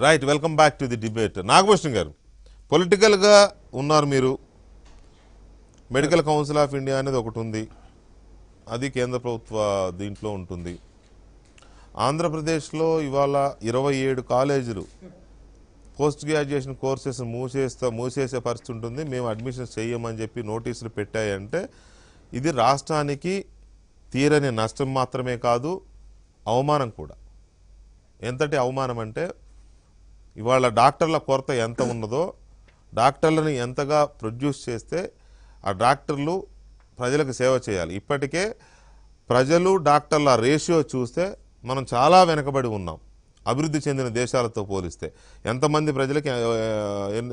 Right, welcome back to the debate. Nagabhushan గారు, పొలిటికల్గా ఉన్నారు మీరు. మెడికల్ కౌన్సిల్ ఆఫ్ ఇండియా అనేది ఒకటి ఉంది, అది కేంద్ర ప్రభుత్వ దీంట్లో ఉంటుంది. ఆంధ్రప్రదేశ్లో ఇవాళ 27 కాలేజీలు పోస్ట్ గ్రాడ్యుయేషన్ కోర్సెస్ మూసేసే పరిస్థితి ఉంటుంది. మేము అడ్మిషన్స్ చేయమని చెప్పి నోటీసులు పెట్టాయంటే ఇది రాష్ట్రానికి తీరని నష్టం మాత్రమే కాదు, అవమానం కూడా. ఎంతటి అవమానం అంటే ఇవాళ డాక్టర్ల కొరత ఎంత ఉన్నదో, డాక్టర్లను ఎంతగా ప్రొడ్యూస్ చేస్తే ఆ డాక్టర్లు ప్రజలకు సేవ చేయాలి. ఇప్పటికే ప్రజలు డాక్టర్ల రేషియో చూస్తే మనం చాలా వెనకబడి ఉన్నాం అభివృద్ధి చెందిన దేశాలతో పోలిస్తే. ఎంతమంది ప్రజలకి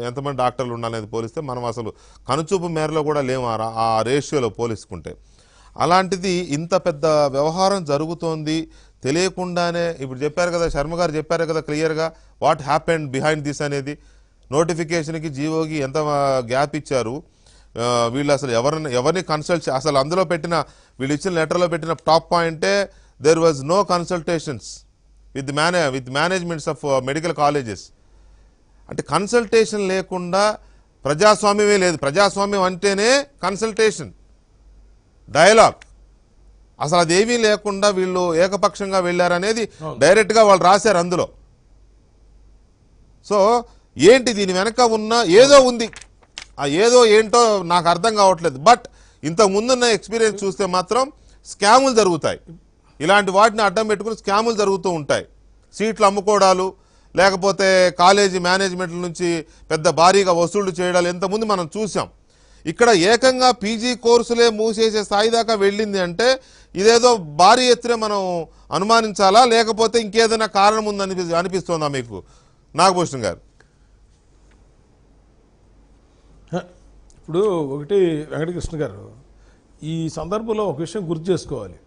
ఎంతమంది డాక్టర్లు ఉండాలనేది పోలిస్తే మనం అసలు కనుచూపు మేరలో కూడా లేము ఆ రేషియోలో పోల్చుకుంటే. అలాంటిది ఇంత పెద్ద వ్యవహారం జరుగుతోంది తెలియకుండానే. ఇప్పుడు చెప్పారు కదా, శర్మ గారు చెప్పారు కదా క్లియర్గా వాట్ హ్యాపెండ్ బిహైండ్ దిస్ అనేది. నోటిఫికేషన్కి జీవోకి ఎంత గ్యాప్ ఇచ్చారు వీళ్ళు, అసలు ఎవరిని కన్సల్ట్ అసలు అందులో పెట్టిన వీళ్ళు ఇచ్చిన లెటర్లో పెట్టిన టాప్ పాయింటే there was no consultations with managements of medical colleges. అంటే కన్సల్టేషన్ లేకుండా ప్రజాస్వామ్యమే లేదు. ప్రజాస్వామ్యం అంటేనే కన్సల్టేషన్, డయలాగ్. అసలు అదేమీ లేకుండా వీళ్ళు ఏకపక్షంగా వెళ్ళారనేది డైరెక్ట్గా వాళ్ళు రాశారు అందులో. సో ఏంటి దీని వెనక ఉన్న ఏదో ఉంది, ఆ ఏదో ఏంటో నాకు అర్థం కావట్లేదు. బట్ ఇంతకు ముందున్న ఎక్స్పీరియన్స్ చూస్తే మాత్రం స్కాములు జరుగుతాయి. ఇలాంటి వాటిని అడ్డం పెట్టుకుని స్కాములు జరుగుతూ ఉంటాయి. సీట్లు అమ్ముకోవడాలు, లేకపోతే కాలేజీ మేనేజ్మెంట్ల నుంచి పెద్ద భారీగా వసూళ్లు చేయడాలు ఎంతమంది మనం చూసాం. ఇక్కడ ఏకంగా పీజీ కోర్సులే మూసేసే స్థాయి దాకా వెళ్ళింది అంటే ఇదేదో భారీ ఎత్తున మనం అనుమానించాలా, లేకపోతే ఇంకేదైనా కారణం ఉందని అనిపిస్తోందా మీకు నాగభూషణ్ గారు? ఇప్పుడు ఒకటి వెంకటకృష్ణ గారు, ఈ సందర్భంలో ఒక విషయం గుర్తు చేసుకోవాలి.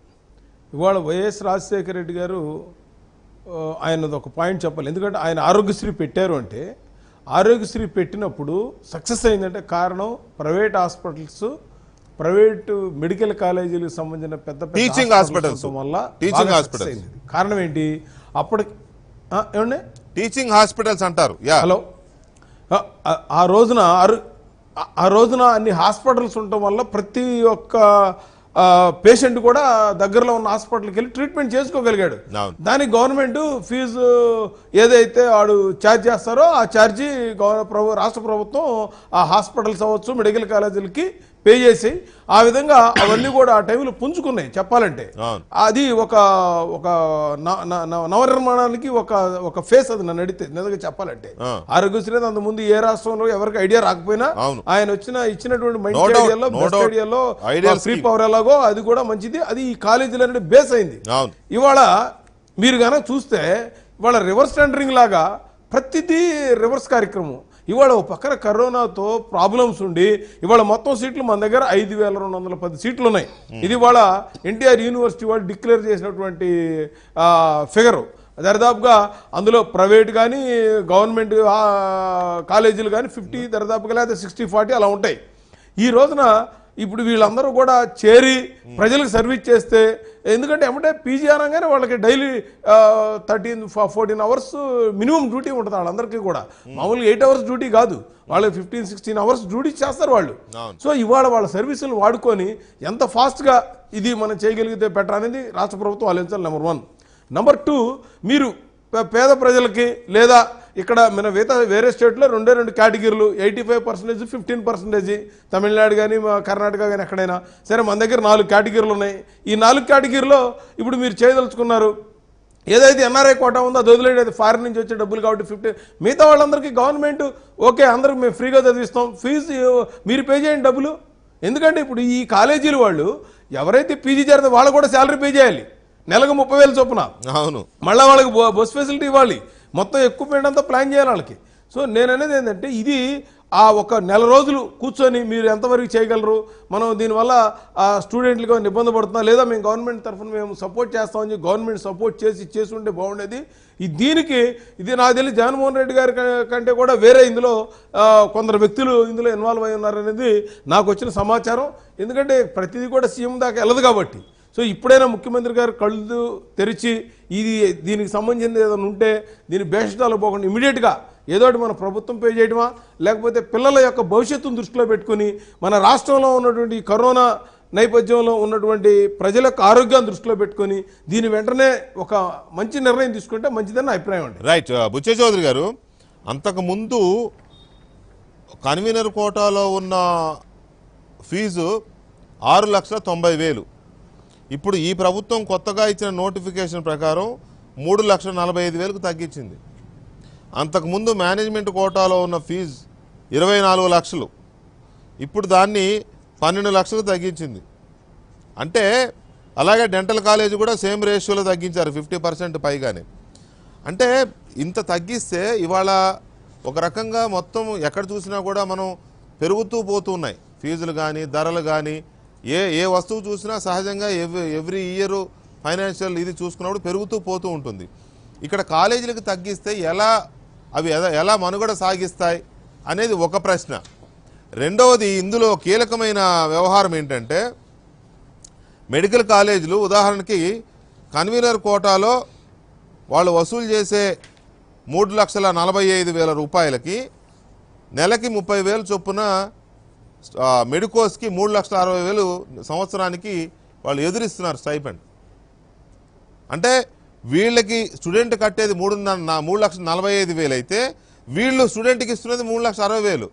ఇవాళ వైఎస్ రాజశేఖర రెడ్డి గారు ఆయనది ఒక పాయింట్ చెప్పాలి. ఎందుకంటే ఆయన ఆరోగ్యశ్రీ పెట్టారు అంటే, ఆరోగ్యశ్రీ పెట్టినప్పుడు సక్సెస్ అయిందంటే కారణం ప్రైవేట్ హాస్పిటల్స్, ప్రైవేటు మెడికల్ కాలేజీలకు సంబంధించిన పెద్ద టీచింగ్ హాస్పిటల్స్ వల్ల టీచింగ్ హాస్పిటల్స్ కారణం ఏంటి? అప్పటికి ఏమండి టీచింగ్ హాస్పిటల్స్ అంటారు. హలో, ఆ రోజున అన్ని హాస్పిటల్స్ ఉండటం వల్ల ప్రతి ఒక్క పేషెంట్ కూడా దగ్గరలో ఉన్న హాస్పిటల్కి వెళ్ళి ట్రీట్మెంట్ చేసుకోగలిగాడు. దానికి గవర్నమెంట్ ఫీజు ఏదైతే వాడు ఛార్జ్ చేస్తారో ఆ ఛార్జీ రాష్ట్ర ప్రభుత్వం ఆ హాస్పిటల్స్ అవ్వచ్చు, మెడికల్ కాలేజీలకి పే చేసి ఆ విధంగా అవన్నీ కూడా ఆ టైంలో పుంజుకున్నాయి చెప్పాలంటే. అది ఒక నవనిర్మాణానికి ఒక ఫేస్. అది నన్ను అడిగితే నిజంగా చెప్పాలంటే ఆరోగ్యశ్రీ అంతకుముందు ఏ రాష్ట్రంలో ఎవరికి ఐడియా రాకపోయినా ఆయన ఇచ్చినటువంటి మంచి ఐడియాలో బెస్ట్ ఐడియాలో ఫ్రీ పవర్ ఎలాగో అది కూడా మంచిది. అది ఈ కాలేజీలు అనేది బేస్ అయింది. ఇవాళ మీరు కనుక చూస్తే ఇవాళ రివర్స్ టెండరింగ్ లాగా ప్రతిదీ రివర్స్ కార్యక్రమం. ఇవాళ ఒక పక్కన కరోనాతో ప్రాబ్లమ్స్ ఉండి ఇవాళ మొత్తం సీట్లు మన దగ్గర 5210 సీట్లు ఉన్నాయి. ఇది ఇవాళ ఎన్టీఆర్ యూనివర్సిటీ వాళ్ళు డిక్లేర్ చేసినటువంటి ఫిగరు. దరిదాపుగా అందులో ప్రైవేట్ కానీ గవర్నమెంట్ కాలేజీలు కానీ 50 దరిదాపుగా లేదా 60-40 అలా ఉంటాయి. ఈ రోజున ఇప్పుడు వీళ్ళందరూ కూడా చేరి ప్రజలకు సర్వీస్ చేస్తే, ఎందుకంటే ఏమంటే పీజీ అనగానే వాళ్ళకి డైలీ 13-14 అవర్స్ మినిమం డ్యూటీ ఉంటుంది వాళ్ళందరికీ కూడా. మామూలుగా 8 అవర్స్ డ్యూటీ కాదు, వాళ్ళు 15-16 అవర్స్ డ్యూటీ చేస్తారు వాళ్ళు. సో ఇవాళ వాళ్ళ సర్వీసులు వాడుకొని ఎంత ఫాస్ట్గా ఇది మనం చేయగలిగితే బెటర్ అనేది రాష్ట్ర ప్రభుత్వం ఆలోచించాలి. నెంబర్ 1. నెంబర్ 2, మీరు పేద ప్రజలకి లేదా ఇక్కడ మన వేరే స్టేట్లో 2 కేటగిరీలు 85%, 15%. తమిళనాడు కానీ కర్ణాటక కానీ ఎక్కడైనా సరే మన దగ్గర 4 కేటగిరీలు ఉన్నాయి. ఈ 4 కేటగిరీలో ఇప్పుడు మీరు చేయదలుచుకున్నారు ఏదైతే ఎన్ఆర్ఐ కోటా ఉందో అది వదిలేది, ఫారిన్ నుంచి వచ్చే డబ్బులు కాబట్టి 50. మిగతా వాళ్ళందరికీ గవర్నమెంట్ ఓకే అందరికి మేము ఫ్రీగా చదివిస్తాం, ఫీజు మీరు పే చేయండి డబ్బులు. ఎందుకంటే ఇప్పుడు ఈ కాలేజీలు వాళ్ళు ఎవరైతే పీజీ చేరితే వాళ్ళు కూడా శాలరీ పే చేయాలి, నెలకు 30,000 చొప్పున. అవును, మళ్ళీ వాళ్ళకి బస్ ఫెసిలిటీ ఇవ్వాలి, మొత్తం ఎక్విప్మెంట్ అంతా ప్లాన్ చేయాలి వాళ్ళకి. సో నేను అనేది ఏంటంటే ఇది ఆ ఒక నెల రోజులు కూర్చొని మీరు ఎంతవరకు చేయగలరు, మనం దీనివల్ల ఆ స్టూడెంట్లకు ఇబ్బంది పడుతున్నా లేదా మేము గవర్నమెంట్ తరఫున మేము సపోర్ట్ చేస్తామని చెప్పి గవర్నమెంట్ సపోర్ట్ చేసి ఉంటే బాగుండేది. దీనికి ఇది నాకు తెలిసి జగన్మోహన్ రెడ్డి గారి కంటే కూడా వేరే ఇందులో కొందరు వ్యక్తులు ఇందులో ఇన్వాల్వ్ అయి ఉన్నారనేది నాకు వచ్చిన సమాచారం. ఎందుకంటే ప్రతిదీ కూడా సీఎం దాకా వెళ్ళదు కాబట్టి. సో ఇప్పుడైనా ముఖ్యమంత్రి గారు కళ్ళు తెరిచి దీనికి సంబంధించిన ఏదైనా ఉంటే దీని భేషజాలు పోకుండా ఇమీడియట్గా ఏదో ఒకటి మన ప్రభుత్వం పే చేయడమా, లేకపోతే పిల్లల యొక్క భవిష్యత్తును దృష్టిలో పెట్టుకుని మన రాష్ట్రంలో ఉన్నటువంటి కరోనా నేపథ్యంలో ఉన్నటువంటి ప్రజల యొక్క ఆరోగ్యాన్ని దృష్టిలో పెట్టుకొని దీని వెంటనే ఒక మంచి నిర్ణయం తీసుకుంటే మంచిదని నా అభిప్రాయం అండి. రైట్. బుచ్చయ్య చౌదరి గారు, అంతకుముందు కన్వీనర్ కోటాలో ఉన్న ఫీజు 6,90,000. ఇప్పుడు ఈ ప్రభుత్వం కొత్తగా ఇచ్చిన నోటిఫికేషన్ ప్రకారం 3,45,000కు తగ్గించింది. అంతకుముందు మేనేజ్మెంట్ కోటాలో ఉన్న ఫీజు 24 లక్షలు, ఇప్పుడు దాన్ని 12 లక్షలకు తగ్గించింది. అంటే అలాగే డెంటల్ కాలేజ్ కూడా సేమ్ రేషియోలో తగ్గించారు, 50% పైగానే. అంటే ఇంత తగ్గిస్తే ఇవాళ ఒక రకంగా మొత్తం ఎక్కడ చూసినా కూడా మనం పెరుగుతూ పోతున్నాయి ఫీజులు కానీ ధరలు కానీ. ఏ వస్తువు చూసినా సహజంగా ఎవ్రీ ఇయర్ ఫైనాన్షియల్ ఇది చూసుకున్నప్పుడు పెరుగుతూ పోతూ ఉంటుంది. ఇక్కడ కాలేజీలకు తగ్గిస్తే అవి ఎలా మనుగడ సాగిస్తాయి అనేది ఒక ప్రశ్న. రెండవది, ఇందులో కీలకమైన వ్యవహారం ఏంటంటే మెడికల్ కాలేజీలు ఉదాహరణకి కన్వీనర్ కోటాలో వాళ్ళు వసూలు చేసే 3,45,000 రూపాయలకి నెలకి 30,000 చొప్పున మెడికోస్కి 3,60,000 సంవత్సరానికి వాళ్ళు ఎదురిస్తున్నారు స్టైపెండ్. అంటే వీళ్ళకి స్టూడెంట్ కట్టేది 3,45,000 అయితే వీళ్ళు స్టూడెంట్కి ఇస్తున్నది 3,60,000.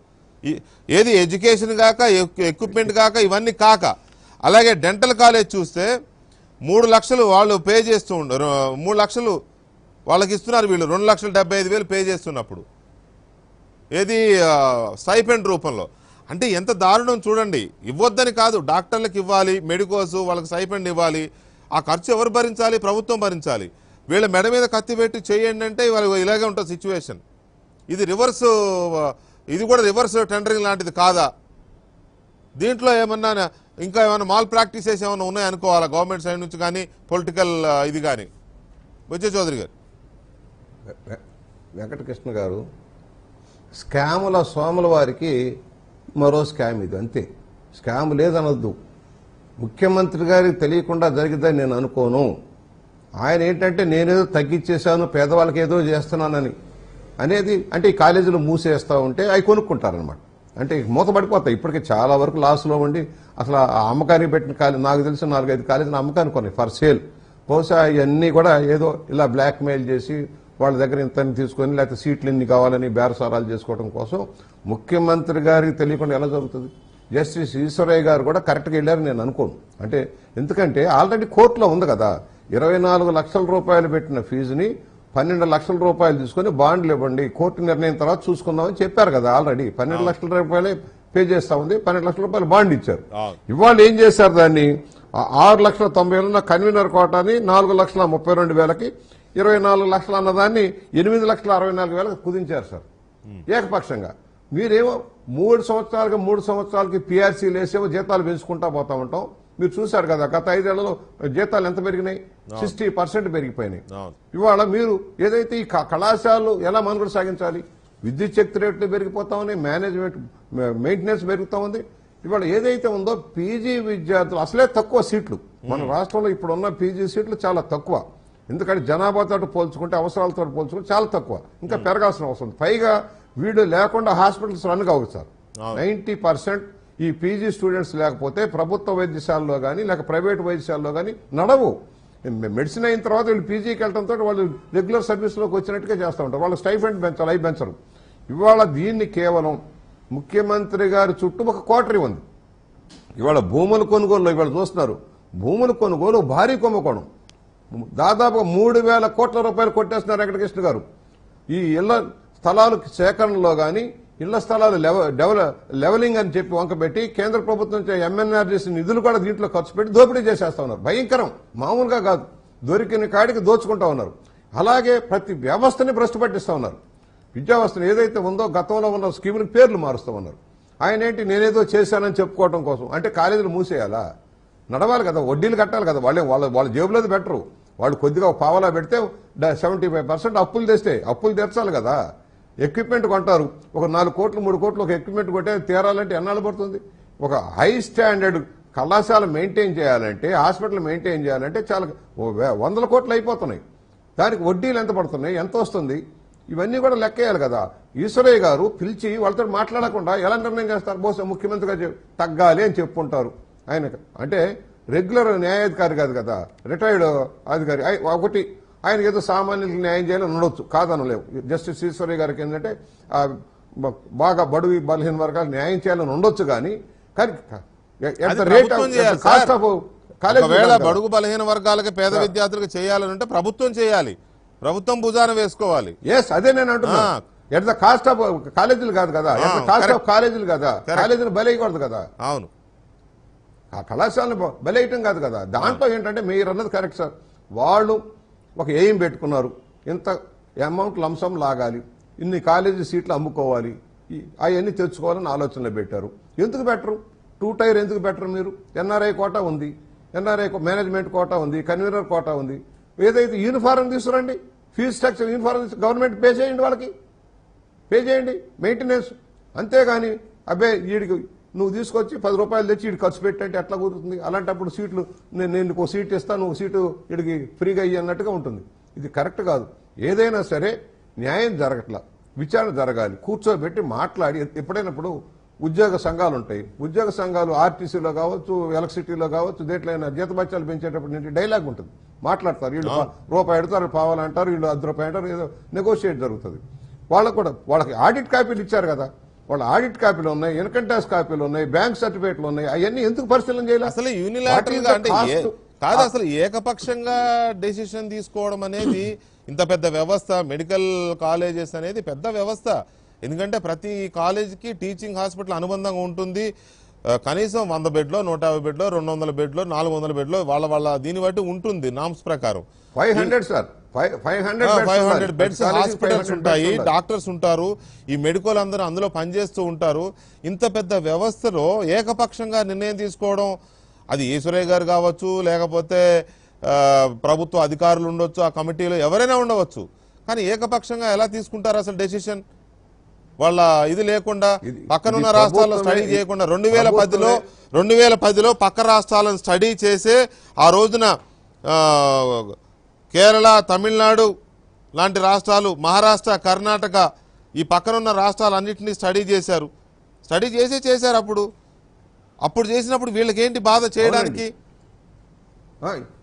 ఏది ఎడ్యుకేషన్ కాక ఎక్విప్మెంట్ కాక ఇవన్నీ కాక. అలాగే డెంటల్ కాలేజ్ చూస్తే 3 లక్షలు వాళ్ళు పే చేస్తూ ఉండరు, 3 లక్షలు వాళ్ళకి ఇస్తున్నారు, వీళ్ళు 2,75,000 పే చేస్తున్నప్పుడు ఏది స్టైపెండ్ రూపంలో. అంటే ఎంత దారుణం చూడండి. ఇవ్వద్దని కాదు, డాక్టర్లకు ఇవ్వాలి, మెడికోస్ వాళ్ళకి స్టైపెండ్ ఇవ్వాలి. ఆ ఖర్చు ఎవరు భరించాలి? ప్రభుత్వం భరించాలి. వీళ్ళ మెడ మీద కత్తి పెట్టి చేయండి అంటే ఇలాగే ఉంటుంది సిచ్యువేషన్. ఇది కూడా రివర్స్ టెండరింగ్ లాంటిది కాదా? దీంట్లో ఇంకా ఏమన్నా మాల్ ప్రాక్టీసెస్ ఏమైనా ఉన్నాయనుకోవాలా గవర్నమెంట్ సైడ్ నుంచి కానీ పొలిటికల్ ఇది కానీ? బుచ్చయ్య చౌదరి గారు. వెంకటకృష్ణ గారు, స్కాముల సోముల వారికి మరో స్కామ్ ఇది, అంతే. స్కామ్ లేదనొద్దు. ముఖ్యమంత్రి గారికి తెలియకుండా జరిగిద్దని నేను అనుకోను. ఆయన ఏంటంటే నేనేదో తగ్గించేశాను, పేదవాళ్ళకి ఏదో చేస్తున్నానని అనేది. అంటే ఈ కాలేజీలు మూసేస్తూ ఉంటే అవి కొనుక్కుంటారనమాట. అంటే మూతపడిపోతాయి. ఇప్పటికే చాలా వరకు లాస్లో ఉండి అసలు ఆ అమ్మకానికి పెట్టిన నాకు తెలిసిన 4-5 కాలేజీలు అమ్మకానికి ఉన్నాయి ఫర్ సేల్. బహుశా ఇవన్నీ కూడా ఏదో ఇలా బ్లాక్ మెయిల్ చేసి వాళ్ళ దగ్గర ఇంత తీసుకొని లేకపోతే సీట్లు ఇన్ని కావాలని బేరసారాలు చేసుకోవడం కోసం ముఖ్యమంత్రి గారికి తెలియకుండా ఎలా జరుగుతుంది? జస్టిస్ ఈశ్వరయ్య గారు కూడా కరెక్ట్గా వెళ్ళారని నేను అనుకోను. అంటే ఎందుకంటే ఆల్రెడీ కోర్టులో ఉంది కదా, 24 లక్షల రూపాయలు పెట్టిన ఫీజుని 12 లక్షల రూపాయలు తీసుకొని బాండ్లు ఇవ్వండి, కోర్టు నిర్ణయం తర్వాత చూసుకుందామని చెప్పారు కదా. ఆల్రెడీ 12 లక్షల రూపాయలే పే చేస్తా ఉంది, 12 లక్షల రూపాయలు బాండ్ ఇచ్చారు. ఇవాళ ఏం చేశారు? దాన్ని 6,90,000 కన్వీనర్ కోటాని 4,32,000కి 24 లక్షలు అన్నదాన్ని 8,64,400 కుదించారు సార్ ఏకపక్షంగా. మీరేమో 3 సంవత్సరాలకి పిఆర్సీలు వేసేమో జీతాలు పెంచుకుంటా పోతా ఉంటాం. మీరు చూశారు కదా గత 5 ఏళ్లలో జీతాలు ఎంత పెరిగినాయి? 60% పెరిగిపోయినాయి. ఇవాళ మీరు ఏదైతే ఈ కళాశాలలు ఎలా మనుగడ సాగించాలి? విద్యుత్ శక్తి రేట్లు పెరిగిపోతా ఉన్నాయి, మెయింటెనెన్స్ పెరుగుతా ఉంది. ఇవాళ ఏదైతే ఉందో పీజీ విద్యార్థులు అసలే తక్కువ సీట్లు మన రాష్ట్రంలో ఇప్పుడున్న పీజీ సీట్లు చాలా తక్కువ. ఎందుకంటే జనాభాతో పోల్చుకుంటే అవసరాలతో పోల్చుకుంటే చాలా తక్కువ, ఇంకా పెరగాల్సిన అవసరం. పైగా వీడు లేకుండా హాస్పిటల్స్ రన్ కావు సార్. 90% ఈ పీజీ స్టూడెంట్స్ లేకపోతే ప్రభుత్వ వైద్యశాలలో కానీ లేక ప్రైవేట్ వైద్యశాలలో కానీ నడవు. మెడిసిన్ అయిన తర్వాత వీళ్ళు పీజీకి వెళ్ళడంతో వాళ్ళు రెగ్యులర్ సర్వీస్లోకి వచ్చినట్టుగా చేస్తూ ఉంటారు. వాళ్ళు స్టైఫండ్ పెంచాలి, అవి పెంచరు. ఇవాళ దీన్ని కేవలం ముఖ్యమంత్రి గారి చుట్టూ ఒక కోటరీ ఉంది. ఇవాళ భూముల కొనుగోలులో ఇవాళ చూస్తున్నారు, భూముల కొనుగోలు భారీ కుంభకోణం. దాదాపు 3,000 కోట్ల రూపాయలు కొట్టేస్తున్నారు వెంకటకృష్ణ గారు. ఈ ఇళ్ల స్థలాల సేకరణలో కానీ ఇళ్ల స్థలాలు లెవెలింగ్ అని చెప్పి వంకబెట్టి కేంద్ర ప్రభుత్వం ఎంఎన్ఆర్జీసీ నిధులు కూడా దీంట్లో ఖర్చు పెట్టి దోపిడీ చేసేస్తా ఉన్నారు. భయంకరం, మామూలుగా కాదు. దొరికిన కాడికి దోచుకుంటా ఉన్నారు. అలాగే ప్రతి వ్యవస్థని భ్రష్టు పట్టిస్తా ఉన్నారు. విద్యావ్యవస్థను ఏదైతే ఉందో గతంలో ఉన్న స్కీములకు పేర్లు మారుస్తూ ఉన్నారు. ఆయన ఏంటి నేనేదో చేశానని చెప్పుకోవడం కోసం. అంటే కాలేజీలు మూసేయాలా? నడవాలి కదా, వడ్డీలు కట్టాలి కదా. వాళ్ళ జేబులోది బెటరు. వాళ్ళు కొద్దిగా పావలా పెడితే 75% అప్పులు తెస్తే అప్పులు తీర్చాలి కదా. ఎక్విప్మెంట్ కొంటారు, ఒక 4 కోట్లు 3 కోట్లు ఒక ఎక్విప్మెంట్ కొట్టే తీరాలంటే ఎన్నాళ్ళు పడుతుంది? ఒక హై స్టాండర్డ్ కళాశాల మెయింటైన్ చేయాలంటే, హాస్పిటల్ మెయింటైన్ చేయాలంటే చాలా వందల కోట్లు అయిపోతున్నాయి. దానికి వడ్డీలు ఎంత పడుతున్నాయి, ఎంత వస్తుంది, ఇవన్నీ కూడా లెక్కేయాలి కదా. ఈశ్వరయ్య గారు పిలిచి వాళ్ళతో మాట్లాడకుండా ఎలా నిర్ణయం చేస్తారు? బహుశా ముఖ్యమంత్రిగా తగ్గాలి అని చెప్పుకుంటారు. ఆయన అంటే రెగ్యులర్ న్యాయాధికారి కాదు కదా, రిటైర్డ్ అధికారి. ఒకటి ఆయన ఏదో సామాన్యులకు న్యాయం చేయాలని ఉండొచ్చు, కాదనలేవు. జస్టిస్ ఈశ్వరయ్య గారికి ఏంటంటే బాగా బడుగు బలహీన వర్గాలు న్యాయం చేయాలని ఉండొచ్చు, కానీ బడుగు బలహీన వర్గాలకి పేద విద్యార్థులకు చేయాలంటే ప్రభుత్వం చేయాలి, ప్రభుత్వం భుజాన వేసుకోవాలి. అదే నేను అంటున్నా. ఎట్ ద కాస్ట్ ఆఫ్ కాలేజీలు కాదు కదా, ఎట్ ద కాస్ట్ ఆఫ్ కాలేజీలు కదా, కాలేజీలు బలైకూడదు కదా. అవును, ఆ కళాశాలను బలైయటం కాదు కదా. దాంట్లో ఏంటంటే మీరు అన్నది కరెక్ట్ సార్. వాళ్ళు ఒక ఎయిమ్ పెట్టుకున్నారు, ఇంత అమౌంట్ లంసం లాగాలి, ఇన్ని కాలేజీ సీట్లు అమ్ముకోవాలి, అవన్నీ తెచ్చుకోవాలని ఆలోచనలో పెట్టారు. ఎందుకు పెట్టరు? 2 టైర్ ఎందుకు పెట్టరు? మీరు ఎన్ఆర్ఐ కోటా ఉంది, ఎన్ఆర్ఐ మేనేజ్మెంట్ కోటా ఉంది, కన్వీనర్ కోటా ఉంది. ఏదైతే యూనిఫారం తీసుకురండి, fee structure uniform government pay చేయండి, వాళ్ళకి పే చేయండి, మెయింటెనెన్స్. అంతేగాని అబ్బే వీడికి నువ్వు తీసుకొచ్చి 10 రూపాయలు తెచ్చి వీడికి ఖర్చు పెట్టంటే ఎట్లా కుదురుతుంది? అలాంటప్పుడు సీట్లు నేను ఒక సీట్ ఇస్తాను, ఒక సీటు వీడికి ఫ్రీగా ఇయ్యి అన్నట్టుగా ఉంటుంది. ఇది కరెక్ట్ కాదు. ఏదైనా సరే న్యాయం జరగట్లా, విచారణ జరగాలి, కూర్చోబెట్టి మాట్లాడి. ఎప్పుడైనప్పుడు ఉద్యోగ సంఘాలు ఉంటాయి, ఉద్యోగ సంఘాలు ఆర్టీసీలో కావచ్చు, ఎలక్ట్రిసిటీలో కావచ్చు, దేంట్లైనా జీతభత్యాలు పెంచేటప్పుడు డైలాగ్ ఉంటుంది, మాట్లాడతారు. వీళ్ళు రూపాయి ఎడతారు, పావాలంటారు, వీళ్ళు 10 రూపాయలు అంటారు, ఏదో నెగోషియేట్ జరుగుతుంది. వాళ్ళకి ఆడిట్ కాపీలు ఇచ్చారు కదా, వాళ్ళ ఆడిట్ కాపీలు ఉన్నాయి, ఇన్కమ్ ట్యాక్స్ కాపీలు ఉన్నాయి, బ్యాంక్ సర్టిఫికేట్లు ఉన్నాయి. అవన్నీ ఎందుకు పరిశీలన చేయాలి? అసలు యూనిలాటరల్ గా అంటే కాదు, అసలు ఏకపక్షంగా డెసిషన్ తీసుకోవడం అనేది ఇంత పెద్ద వ్యవస్థ, మెడికల్ కాలేజెస్ అనేది పెద్ద వ్యవస్థ. ఎందుకంటే ప్రతి కాలేజీకి టీచింగ్ హాస్పిటల్ అనుబంధంగా ఉంటుంది. కనీసం 100 బెడ్లో, 150 బెడ్లో, 200 బెడ్లో, 400 బెడ్లో వాళ్ళ దీన్ని బట్టి ఉంటుంది నామ్స్ ప్రకారం. 500 సార్, 500 బెడ్స్ హాస్పిటల్స్ ఉంటాయి, డాక్టర్స్ ఉంటారు, ఈ మెడికల్ అందరూ అందులో పనిచేస్తూ ఉంటారు. ఇంత పెద్ద వ్యవస్థలో ఏకపక్షంగా నిర్ణయం తీసుకోవడం, అది ఈశ్వరయ్య గారు కావచ్చు, లేకపోతే ప్రభుత్వ అధికారులు ఉండొచ్చు, ఆ కమిటీలో ఎవరైనా ఉండవచ్చు, కానీ ఏకపక్షంగా ఎలా తీసుకుంటారు అసలు డెసిషన్? వాళ్ళ ఇది లేకుండా పక్కనున్న రాష్ట్రాల్లో స్టడీ చేయకుండా 2010లో పక్క రాష్ట్రాలను స్టడీ చేసే ఆ రోజున కేరళ, తమిళనాడు లాంటి రాష్ట్రాలు, మహారాష్ట్ర, కర్ణాటక, ఈ పక్కనున్న రాష్ట్రాలన్నింటినీ స్టడీ చేశారు. స్టడీ చేశారు. అప్పుడు చేసినప్పుడు వీళ్ళకేంటి బాధ చేయడానికి?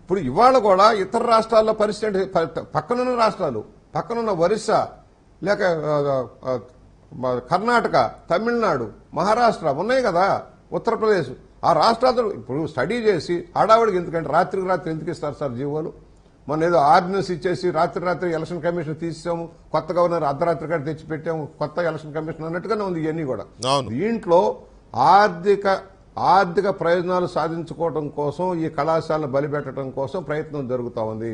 ఇప్పుడు ఇవాళ కూడా ఇతర రాష్ట్రాల్లో పరిస్థితి, పక్కనున్న రాష్ట్రాలు, పక్కనున్న ఒరిస్సా, లేక కర్ణాటక, తమిళనాడు, మహారాష్ట్ర ఉన్నాయి కదా, ఉత్తరప్రదేశ్, ఆ రాష్ట్రాలు ఇప్పుడు స్టడీ చేసి హడావుడికి ఎందుకంటే రాత్రికి రాత్రి ఎందుకు ఇస్తారు సార్ జీవోలు? మొన్న ఏదో ఆర్డినెన్స్ ఇచ్చేసి రాత్రి ఎలక్షన్ కమిషన్ తీసాము, కొత్త గవర్నర్ అర్ధరాత్రి కాడ తెచ్చి పెట్టాము, కొత్త ఎలక్షన్ కమిషన్ అన్నట్టుగానే ఉంది ఇవన్నీ కూడా. దీంట్లో ఆర్థిక ప్రయోజనాలు సాధించుకోవడం కోసం, ఈ కళాశాలను బలిపెట్టడం కోసం ప్రయత్నం జరుగుతూ ఉంది.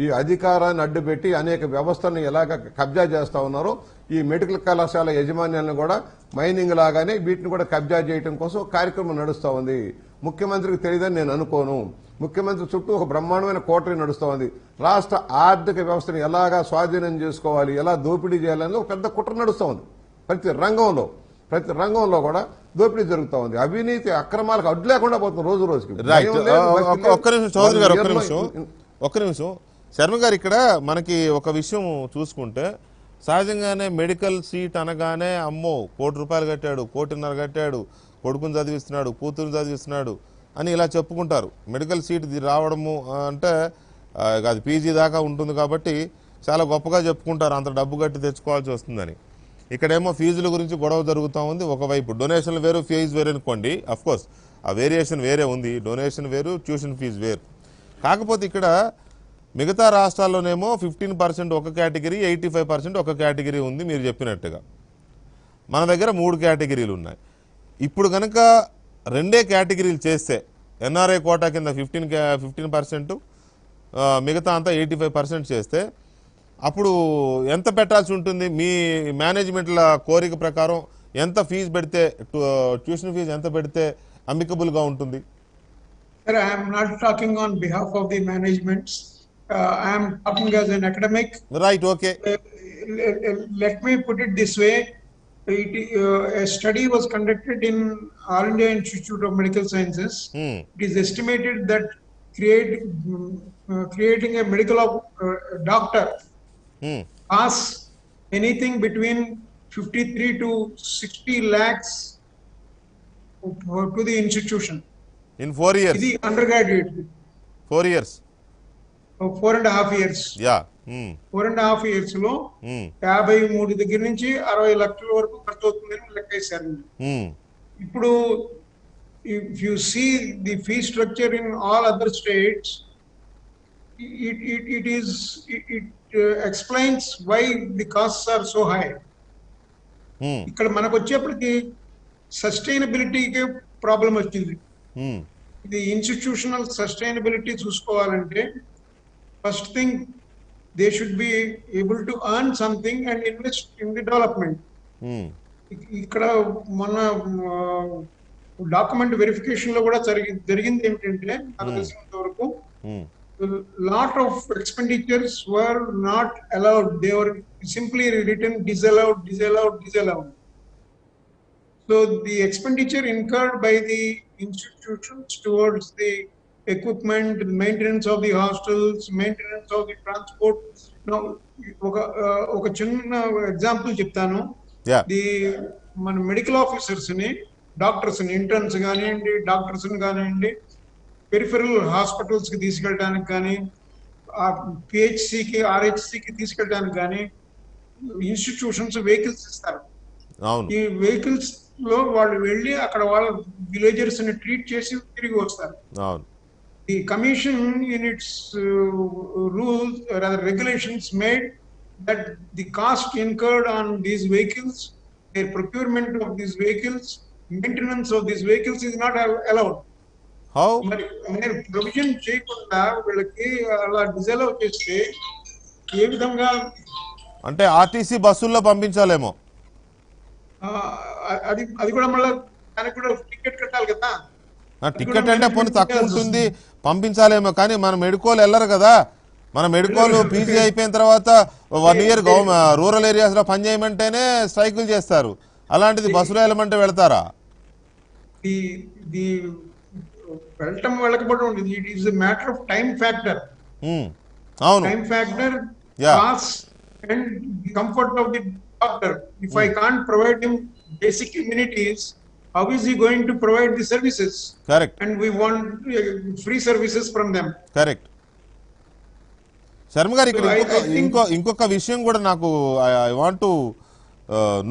ఈ అధికారాన్ని అడ్డుపెట్టి అనేక వ్యవస్థలను ఎలాగ కబ్జా చేస్తా ఉన్నారో, ఈ మెడికల్ కళాశాల యాజమాన్యాలను కూడా మైనింగ్ లాగానే వీటిని కూడా కబ్జా చేయడం కోసం కార్యక్రమం నడుస్తూ ఉంది. ముఖ్యమంత్రికి తెలియదని నేను అనుకోను. ముఖ్యమంత్రి చుట్టూ ఒక బ్రహ్మాండమైన కోటరీ నడుస్తూ ఉంది. రాష్ట్ర ఆర్థిక వ్యవస్థను ఎలాగా స్వాధీనం చేసుకోవాలి, ఎలా దోపిడీ చేయాలని ఒక పెద్ద కుట్ర నడుస్తూ ఉంది. ప్రతి రంగంలో కూడా దోపిడీ జరుగుతూ ఉంది. అవినీతి అక్రమాలకు అడ్డు లేకుండా పోతుంది రోజు రోజుకి. ఒక్క నిమిషం శర్మ గారు, ఇక్కడ మనకి ఒక విషయం చూసుకుంటే, సహజంగానే మెడికల్ సీట్ అనగానే అమ్మో 1 కోటి రూపాయలు కట్టాడు, 1.5 కోటి కట్టాడు, కొడుకుని చదివిస్తున్నాడు, కూతురుని చదివిస్తున్నాడు అని ఇలా చెప్పుకుంటారు. మెడికల్ సీట్ రావడము అంటే అది పీజీ దాకా ఉంటుంది కాబట్టి చాలా గొప్పగా చెప్పుకుంటారు, అంత డబ్బు కట్టి తెచ్చుకోవాల్సి వస్తుందని. ఇక్కడేమో ఫీజుల గురించి గొడవ జరుగుతూ ఉంది. ఒకవైపు డొనేషన్లు వేరు, ఫీజు వేరు అనుకోండి, అఫ్కోర్స్ ఆ వేరియేషన్ వేరే ఉంది, డొనేషన్ వేరు, ట్యూషన్ ఫీజు వేరు. కాకపోతే ఇక్కడ మిగతా రాష్ట్రాల్లోనేమో 15% ఒక కేటగిరీ, 85% ఒక కేటగిరీ ఉంది మీరు చెప్పినట్టుగా. మన దగ్గర 3 కేటగిరీలు ఉన్నాయి. ఇప్పుడు కనుక 2 కేటగిరీలు చేస్తే, ఎన్ఆర్ఐ కోటా కింద 15%, మిగతా అంతా 85% చేస్తే అప్పుడు ఎంత పెట్టాల్సి ఉంటుంది? మీ మేనేజ్మెంట్ల కోరిక ప్రకారం ఎంత ఫీజు పెడితే, ట్యూషన్ ఫీజు ఎంత పెడితే అమికబుల్గా ఉంటుంది? Sir, I am not talking on behalf of the management. I am talking as an academic. Right, okay. Let me put it this way. a study was conducted in All India Institute of Medical Sciences. It is estimated that creating a medical doctor costs anything between 53 to 60 lakhs to the institution. In 4 years. The undergraduate. 4 years. 4.5 years. Yeah. 4.5 years లో 53 దగ్గర నుంచి 60 లక్షల వరకు ఖర్చు అవుతుందని లెక్కేశారు. ఇప్పుడు if you see the fee structure in all other states, it explains why the costs are so high. ఇక్కడ మనకు వచ్చేప్పటికి సస్టైనబిలిటీకి ప్రాబ్లం వచ్చింది. ఇది ఇన్స్టిట్యూషనల్ సస్టైనబిలిటీ చూసుకోవాలంటే first thing they should be able to earn something and invest in the development. ఇక్కడ మన document verification లో కూడా జరిగింది ఏంటంటే నాకు తెలిసినంత వరకు lot of expenditures were not allowed. They were simply written disallowed. So the expenditure incurred by the institutions towards the equipment, maintenance of the hostels, maintenance of the transport. Now, ఒక చిన్న example చెప్తాను. మన medical officers ని, doctors ని, interns కానివ్వండి, doctors ని కానివ్వండి, peripheral hospitals కి తీసుకెళ్ళడానికి కానీ, పిహెచ్సికి, ఆర్హెచ్సికి తీసుకెళ్ళడానికి కానీ ఇన్స్టిట్యూషన్స్ వెహికల్స్ ఇస్తారు. ఈ వెహికల్స్ లో వాళ్ళు వెళ్ళి అక్కడ వాళ్ళ విలేజర్స్ ని ట్రీట్ చేసి తిరిగి వస్తారు. The commission in its rules or rather regulations made that the cost incurred on these vehicles, their procurement of these vehicles, maintenance of these vehicles is not allowed. How? మరి provision చేయకుండా వీళ్ళకి అలా డిజైల్ చేస్తే ఏ విధంగా అంటే ఆర్టీసీ బస్సుల్లో పంపించాలేమో. అది కూడా మళ్ళీ దానికి కూడా టికెట్ కట్టాలి కదా. టికెట్ అంటే పోనీ తక్కువ ఉంటుంది, పంపించాలేమో. కానీ మన మెడికోలు వెళ్ళరు కదా. మన మెడికోలు పీజీ అయిపోయిన తర్వాత 1 year రూరల్ ఏరియాస్ లో పనిచేయమంటేనే స్ట్రైకులు చేస్తారు. అలాంటిది బస్సులో వెళ్ళమంటే వెళ్తారా? వెళ్ళటం వెళ్ళకపోవడం ఉండేది. It is a matter of time factor. అవును, time factor, cost and comfort of the doctor. If I can't provide him basic immunities, how is he going to provide the services? Correct. And we want free services from them. Correct. Sharma గారు, ఇక్కడ ఇంకొక విషయం కూడా నాకు I want to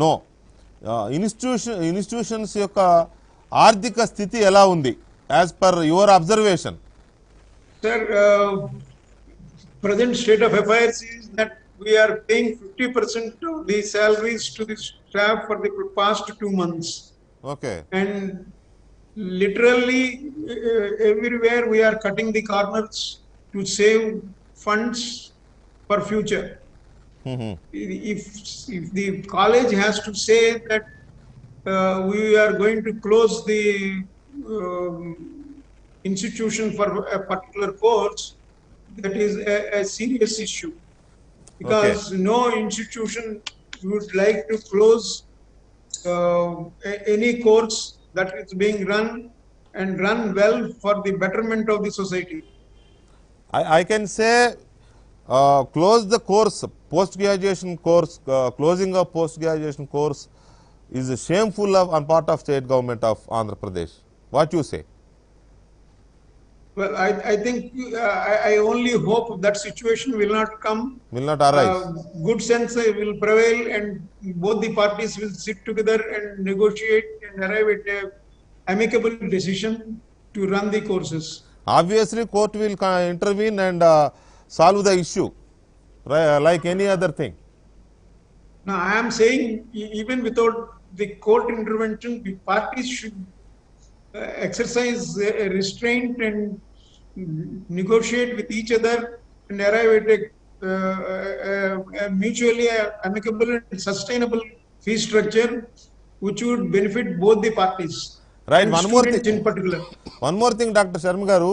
know. Institutions యొక్క ఆర్థిక స్థితి ఎలా ఉంది as per your observation? Sir, present state of affairs is that we are paying 50% of the salaries to the staff for the past 2 months. Okay. And literally everywhere we are cutting the corners to save funds for future. If the college has to say that we are going to close the institution for a particular course, that is a serious issue, because no institution would like to close any course that is being run and run well for the betterment of the society. I can say close the course, post-graduation course, closing of post-graduation course is shameful on part of state government of Andhra Pradesh. What you say? Well, I think I only hope that situation will not come. Will not arise. Good sense will prevail and both the parties will sit together and negotiate and arrive at a amicable decision to run the courses. Obviously, court will intervene and solve the issue, like any other thing. Now, I am saying even without the court intervention, the parties should exercise restraint and negotiate with each other and arrive at a mutually amicable and sustainable fee structure which would benefit both the parties. Right. And one more thing in particular. One more thing, Dr. Sharma garu,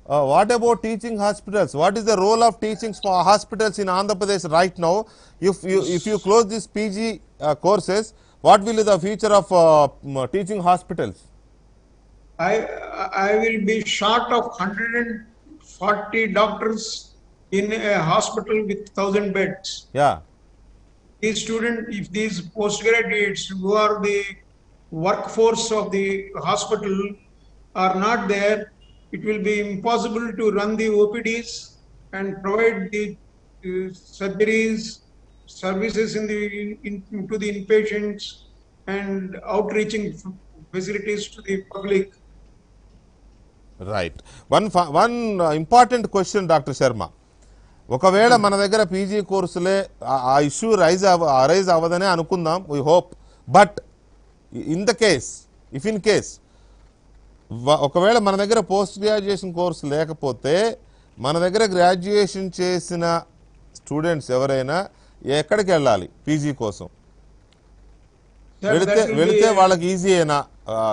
what about teaching hospitals? What is the role of teaching hospitals in Andhra Pradesh right now? If you close these PG courses, what will be the future of teaching hospitals? I will be short of 140 doctors in a hospital with 1,000 beds. Yeah. These students, if these postgraduates who are the workforce of the hospital are not there, it will be impossible to run the OPDs and provide the surgeries, services to the inpatients and outreaching facilities to the public. Right one important question doctor Sharma, ఒకవేళ మన దగ్గర PG కోర్సులే ఆ issue arise అవ్వదనే అనుకుందాం, we hope. But in case ఒకవేళ మన దగ్గర post graduation course లేకపోతే మన దగ్గర గ్రాడ్యుయేషన్ చేసిన స్టూడెంట్స్ ఎవరైనా ఎక్కడికి వెళ్ళాలి పీజీ కోసం? వెళితే వాళ్ళకి ఈజీ అయినా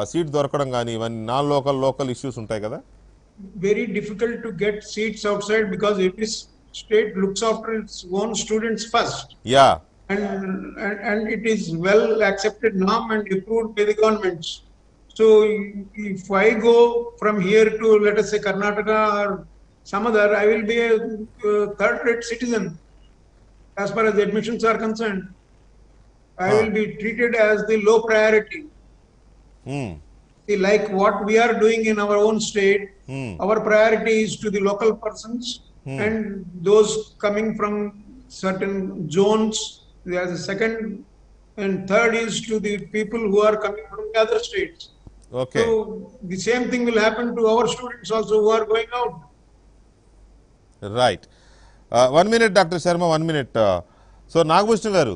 సీట్ దొరకడం కానీ ఇవన్నీ నాన్ లోకల్ ఇష్యూస్ ఉంటాయి కదా? Very difficult to get seats outside because every state looks after its own students first. Yeah. And it is well accepted norm and approved by the governments. So if I go from here to, let us say, Karnataka or some other, I will be a third-rate citizen as far as admissions are concerned. I will be treated as the low priority. See, like what we are doing in our own state, our priority is to the local persons and those coming from certain zones. There's a second and third is to the people who are coming from the other states. Okay. So the same thing will happen to our students also who are going out. Right. 1 minute doctor Sharma, 1 minute. So Nagabhushan గారు,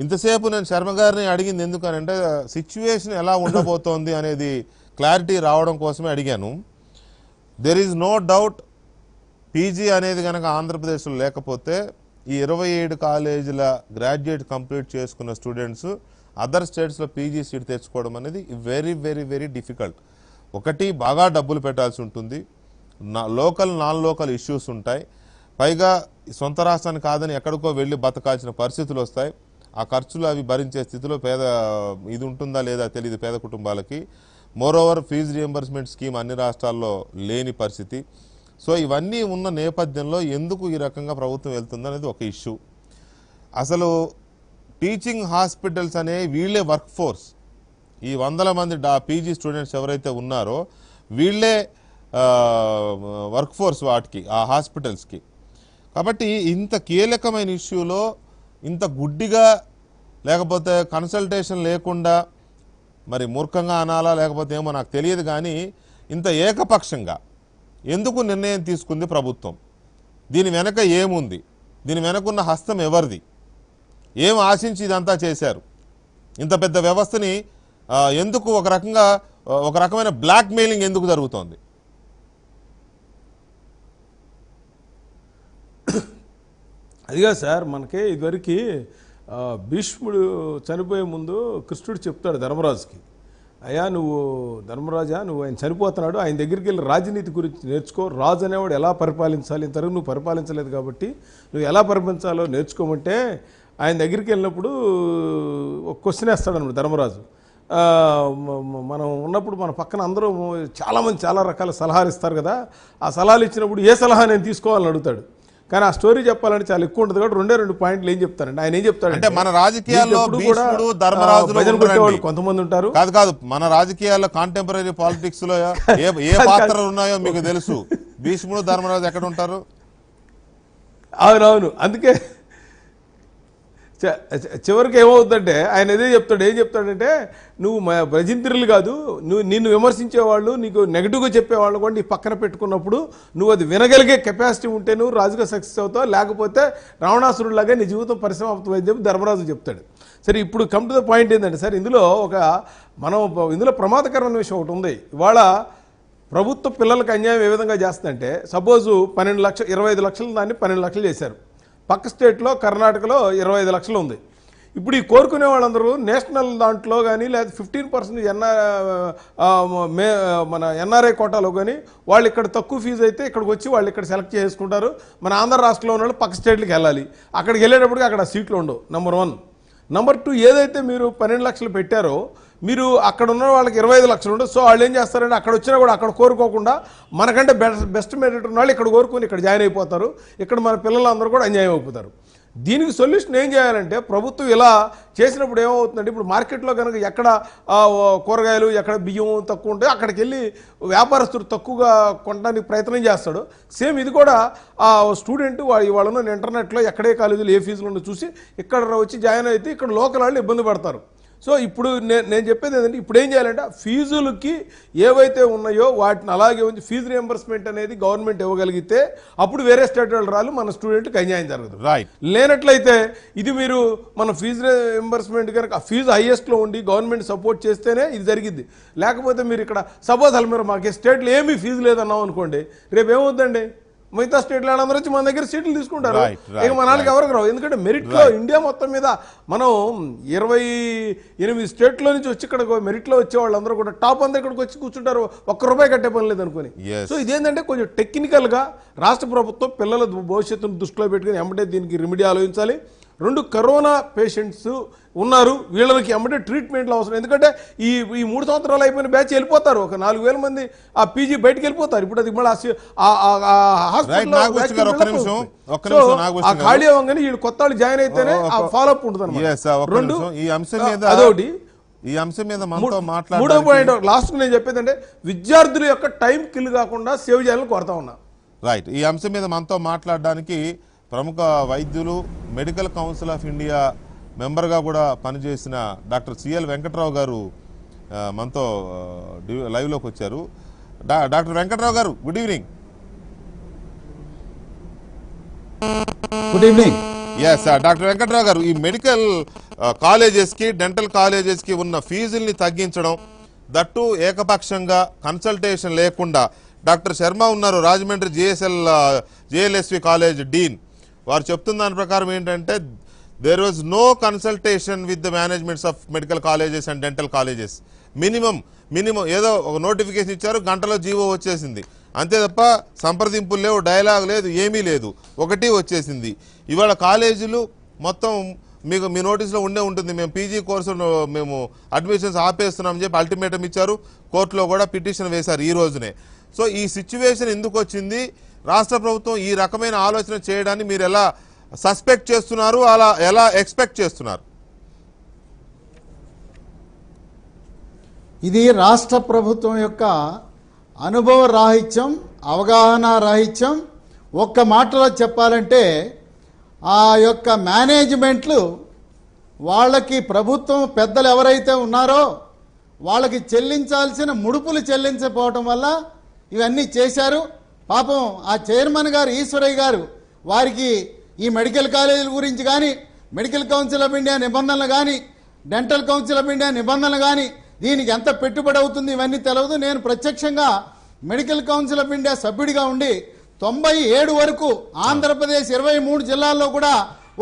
ఇంతసేపు నేను శర్మ గారిని అడిగింది ఎందుకనంటే situation ఎలా ఉండబోతోంది అనేది clarity రావడం కోసమే అడిగాను. There is no doubt PG అనేది కనుక ఆంధ్రప్రదేశ్లో లేకపోతే ఈ 27 కాలేజీల గ్రాడ్యుయేట్ కంప్లీట్ చేసుకున్న స్టూడెంట్స్ అదర్ స్టేట్స్లో పీజీ సీట్ తెచ్చుకోవడం అనేది వెరీ వెరీ వెరీ డిఫికల్ట్. ఒకటి, బాగా డబ్బులు పెట్టాల్సి ఉంటుంది, నాన్ లోకల్ ఇష్యూస్ ఉంటాయి, పైగా సొంత రాష్ట్రానికి కాదని ఎక్కడికో వెళ్ళి బతకాల్సిన పరిస్థితులు వస్తాయి. ఆ ఖర్చులు అవి భరించే స్థితిలో ఇది ఉంటుందా లేదా తెలియదు పేద కుటుంబాలకి. మోరోవర్ ఫీజు రియంబర్స్మెంట్ స్కీమ్ అన్ని రాష్ట్రాల్లో లేని పరిస్థితి. సో ఇవన్నీ ఉన్న నేపథ్యంలో ఎందుకు ఈ రకంగా ప్రభుత్వం వెళ్తుంది అనేది ఒక ఇష్యూ. అసలు టీచింగ్ హాస్పిటల్స్ అనే వీళ్ళే వర్క్ ఫోర్స్, ఈ 100 మంది పీజీ స్టూడెంట్స్ ఎవరైతే ఉన్నారో వీళ్ళే వర్క్ ఫోర్స్ వాటికి, ఆ హాస్పిటల్స్కి. కాబట్టి ఇంత కీలకమైన ఇష్యూలో ఇంత గుడ్డిగా, లేకపోతే కన్సల్టేషన్ లేకుండా, మరి మూర్ఖంగా అనాలా లేకపోతే ఏమో నాకు తెలియదు, కానీ ఇంత ఏకపక్షంగా ఎందుకు నిర్ణయం తీసుకుంది ప్రభుత్వం? దీని వెనక ఏముంది? దీని వెనకున్న హస్తం ఎవరిది? ఏం ఆశించి ఇదంతా చేశారు? ఇంత పెద్ద వ్యవస్థని ఎందుకు ఒక రకమైన బ్లాక్ మెయిలింగ్ ఎందుకు జరుగుతోంది? అదిగా సార్, మనకి ఇదివరకు భీష్ముడు చనిపోయే ముందు కృష్ణుడు చెప్తాడు ధర్మరాజుకి, అయ్యా ధర్మరాజా నువ్వు ఆయన చనిపోతున్నాడు, ఆయన దగ్గరికి వెళ్ళి రాజనీతి గురించి నేర్చుకో, రాజు అనేవాడు ఎలా పరిపాలించాలి, ఇంతవరకు నువ్వు పరిపాలించలేదు కాబట్టి నువ్వు ఎలా పరిపాలించాలో నేర్చుకోమంటే ఆయన దగ్గరికి వెళ్ళినప్పుడు ఒక క్వశ్చన్ వేస్తాడన్నమాట ధర్మరాజు. మనం ఉన్నప్పుడు మన పక్కన అందరూ చాలామంది చాలా రకాల సలహాలు ఇస్తారు కదా, ఆ సలహాలు ఇచ్చినప్పుడు ఏ సలహా నేను తీసుకోవాలని అడుగుతాడు. కానీ ఆ స్టోరీ చెప్పాలంటే చాలా ఎక్కువ ఉంటుంది కాబట్టి 2 పాయింట్లు ఏం చెప్తారంటే, ఆయన ఏం చెప్తాడంటే మన రాజకీయాల్లో కొంతమంది ఉంటారు, కాదు మన రాజకీయాల్లో కాంటెంపరీ పాలిటిక్స్ లో ఏ పాత్రలు ఉన్నాయో మీకు తెలుసు. భీష్ముడు ధర్మరాజు ఎక్కడ ఉంటారు? అవునవును. అందుకే చివరికి ఏమవుతుందంటే ఆయన ఏం చెప్తాడంటే నువ్వు భజంత్రులు కాదు, నిన్ను విమర్శించేవాళ్ళు, నీకు నెగిటివ్గా చెప్పేవాళ్ళు కూడా నీ పక్కన పెట్టుకున్నప్పుడు నువ్వు అది వినగలిగే కెపాసిటీ ఉంటే నువ్వు రాజుగా సక్సెస్ అవుతావు, లేకపోతే రావణాసురుడిలాగా నీ జీవితం పరిసమాప్తం అని చెప్పి ధర్మరాజు చెప్తాడు. సరే, ఇప్పుడు కమ్ టు ద పాయింట్ ఏంటంటే సార్, ఇందులో ఇందులో ప్రమాదకరమైన విషయం ఒకటి ఉంది. ఇవాళ ప్రభుత్వ పిల్లలకు అన్యాయం ఏ విధంగా చేస్తుందంటే, సపోజు 25 లక్షలు దాన్ని 12 లక్షలు చేశారు. పక్క స్టేట్లో కర్ణాటకలో 25 లక్షలు ఉంది. ఇప్పుడు ఈ కోరుకునే వాళ్ళందరూ నేషనల్ దాంట్లో కానీ లేదా 15% మన ఎన్ఆర్ఐ కోటాలో కానీ వాళ్ళు ఇక్కడ తక్కువ ఫీజు అయితే ఇక్కడికి వచ్చి వాళ్ళు ఇక్కడ సెలెక్ట్ చేసుకుంటారు. మన ఆంధ్ర రాష్ట్రంలో ఉన్న వాళ్ళు పక్క స్టేట్లకు వెళ్ళాలి. అక్కడికి వెళ్ళేటప్పటికి అక్కడ సీట్లు ఉండవు. నెంబర్ 1. నెంబర్ 2, ఏదైతే మీరు 12 లక్షలు పెట్టారో మీరు అక్కడ ఉన్న వాళ్ళకి 25 లక్షలు ఉండదు. సో వాళ్ళు ఏం చేస్తారంటే అక్కడ వచ్చినా కూడా అక్కడ కోరుకోకుండా మనకంటే బెస్ట్ మెరిట్ ఉన్న వాళ్ళు ఇక్కడ కోరుకొని ఇక్కడ జాయిన్ అయిపోతారు. ఇక్కడ మన పిల్లలందరూ కూడా అన్యాయం అయిపోతారు. దీనికి సొల్యూషన్ ఏం చేయాలంటే ప్రభుత్వం ఇలా చేసినప్పుడు ఏమవుతుందంటే ఇప్పుడు మార్కెట్లో కనుక ఎక్కడ కూరగాయలు ఎక్కడ బియ్యం తక్కువ ఉంటే అక్కడికి వెళ్ళి వ్యాపారస్తుడు తక్కువగా కొనడానికి ప్రయత్నం చేస్తాడు. సేమ్ ఇది కూడా ఆ స్టూడెంట్ వాళ్ళను ఇంటర్నెట్లో ఎక్కడే కాలేజీలు ఏ ఫీజులు ఉండో చూసి ఇక్కడ వచ్చి జాయిన్ అయితే ఇక్కడ లోకల్ వాళ్ళు ఇబ్బంది పడతారు. సో ఇప్పుడు నేను చెప్పేది ఏంటంటే ఇప్పుడు ఏం చేయాలంటే ఫీజులకి ఏవైతే ఉన్నాయో వాటిని అలాగే ఉంది. ఫీజు రియంబర్స్మెంట్ అనేది గవర్నమెంట్ ఇవ్వగలిగితే అప్పుడు వేరే స్టేట్ వాళ్ళు రాళ్ళు మన స్టూడెంట్కి అన్యాయం జరగదు. రైట్. లేనట్లయితే ఇది మీరు మన ఫీజు రియంబర్స్మెంట్ కనుక ఫీజు హైయెస్ట్లో ఉండి గవర్నమెంట్ సపోర్ట్ చేస్తేనే ఇది జరిగింది. లేకపోతే మీరు ఇక్కడ సపోజ్ అలా మీరు మాకు స్టేట్లో ఏమీ ఫీజు లేదన్నాం అనుకోండి, రేపు ఏమవుతుందండి మిగతా స్టేట్లో అందరూ వచ్చి మన దగ్గర సీట్లు తీసుకుంటారు. ఇక మన వాళ్ళకి ఎవరికి రావు. ఎందుకంటే మెరిట్లో ఇండియా మొత్తం మీద మనం 28 స్టేట్లో నుంచి వచ్చి ఇక్కడ మెరిట్లో వచ్చే వాళ్ళందరూ కూడా టాప్ అందరూ ఇక్కడికి వచ్చి కూర్చుంటారు. ₹1 కట్టే పని లేదు అనుకుని. సో ఇదేంటంటే కొంచెం టెక్నికల్గా రాష్ట్ర ప్రభుత్వం పిల్లల భవిష్యత్తును దృష్టిలో పెట్టుకుని ఎమ్మటే దీనికి రెమెడీ ఆలోచించాలి. 2 కరోనా పేషెంట్స్ ఉన్నారు, వీళ్ళకి ఎమ్మటే ట్రీట్మెంట్లు అవసరం. ఎందుకంటే ఈ 3 సంవత్సరాలు అయిపోయిన బ్యాచ్ వెళ్ళిపోతారు. ఒక 4,000 మంది ఆ పీజీ బయటకు వెళ్ళిపోతారు. ఇప్పుడు అది మళ్ళీ ఖాళీ అవ్వగానే వీళ్ళు కొత్త వాళ్ళు జాయిన్ అయితేనే ఆ ఫాలో అప్ ఉంటుంది అన్నమాట. ఈ అంశం మీద అదొకటి. ఈ అంశం మీద మనతో మాట్లాడ 3వ పాయింట్ లాస్ట్ నేను చెప్పేది అంటే విద్యార్థుల యొక్క టైం కిల్ కాకుండా సేవ్ చేయాలని కోరుతా ఉన్నా. రైట్. ఈ అంశం మీద మనతో మాట్లాడడానికి ప్రముఖ వైద్యులు, మెడికల్ కౌన్సిల్ ఆఫ్ ఇండియా మెంబర్గా కూడా పనిచేసిన డాక్టర్ సిఎల్ వెంకట్రావు గారు మనతో లైవ్లోకి వచ్చారు. డాక్టర్ వెంకట్రావు గారు, good evening. Good evening. Yes doctor Venkatrao గారు, ఈ మెడికల్ కాలేజెస్కి, డెంటల్ కాలేజెస్కి ఉన్న ఫీజుల్ని తగ్గించడం, దట్టు ఏకపక్షంగా కన్సల్టేషన్ లేకుండా, డాక్టర్ శర్మ ఉన్నారు రాజమండ్రి జేఎల్ఎస్వి కాలేజ్ డీన్, వారు చెప్తున్న దాని ప్రకారం ఏంటంటే there was no consultation with the managements of medical colleges and dental colleges. Minimum ఏదో ఒక నోటిఫికేషన్ ఇచ్చారు, గంటలో జీవో వచ్చేసింది, అంతే తప్ప సంప్రదింపులు లేవు, డైలాగ్ లేదు, ఏమీ లేదు, ఒకటి వచ్చేసింది. ఇవాళ కాలేజీలు మొత్తం మీకు మీ నోటీస్లో ఉంటుంది, మేము పీజీ కోర్సు మేము అడ్మిషన్స్ ఆపేస్తున్నామని చెప్పి అల్టిమేటం ఇచ్చారు, కోర్టులో కూడా పిటిషన్ వేశారు ఈ రోజునే. సో ఈ సిచ్యువేషన్ ఎందుకు వచ్చింది, రాష్ట్ర ప్రభుత్వం ఈ రకమైన ఆలోచన చేయడాన్ని మీరు ఎలా సస్పెక్ట్ చేస్తున్నారు, అలా ఎలా ఎక్స్పెక్ట్ చేస్తున్నారు? ఇది రాష్ట్ర ప్రభుత్వం యొక్క అనుభవ రాహిత్యం, అవగాహన రాహిత్యం. ఒక్క మాటలో చెప్పాలంటే ఆ యొక్క మేనేజ్మెంట్లు వాళ్ళకి ప్రభుత్వం పెద్దలు ఎవరైతే ఉన్నారో వాళ్ళకి చెల్లించాల్సిన ముడుపులు చెల్లించకపోవటం వల్ల ఇవన్నీ చేశారు. పాపం ఆ చైర్మన్ గారు ఈశ్వరయ్య గారు వారికి ఈ మెడికల్ కాలేజీల గురించి కానీ, మెడికల్ కౌన్సిల్ ఆఫ్ ఇండియా నిబంధనలు కానీ, డెంటల్ కౌన్సిల్ ఆఫ్ ఇండియా నిబంధనలు కానీ, దీనికి ఎంత పెట్టుబడి అవుతుంది ఇవన్నీ తెలియదు. నేను ప్రత్యక్షంగా మెడికల్ కౌన్సిల్ ఆఫ్ ఇండియా సభ్యుడిగా ఉండి 97 వరకు ఆంధ్రప్రదేశ్ 23 జిల్లాల్లో కూడా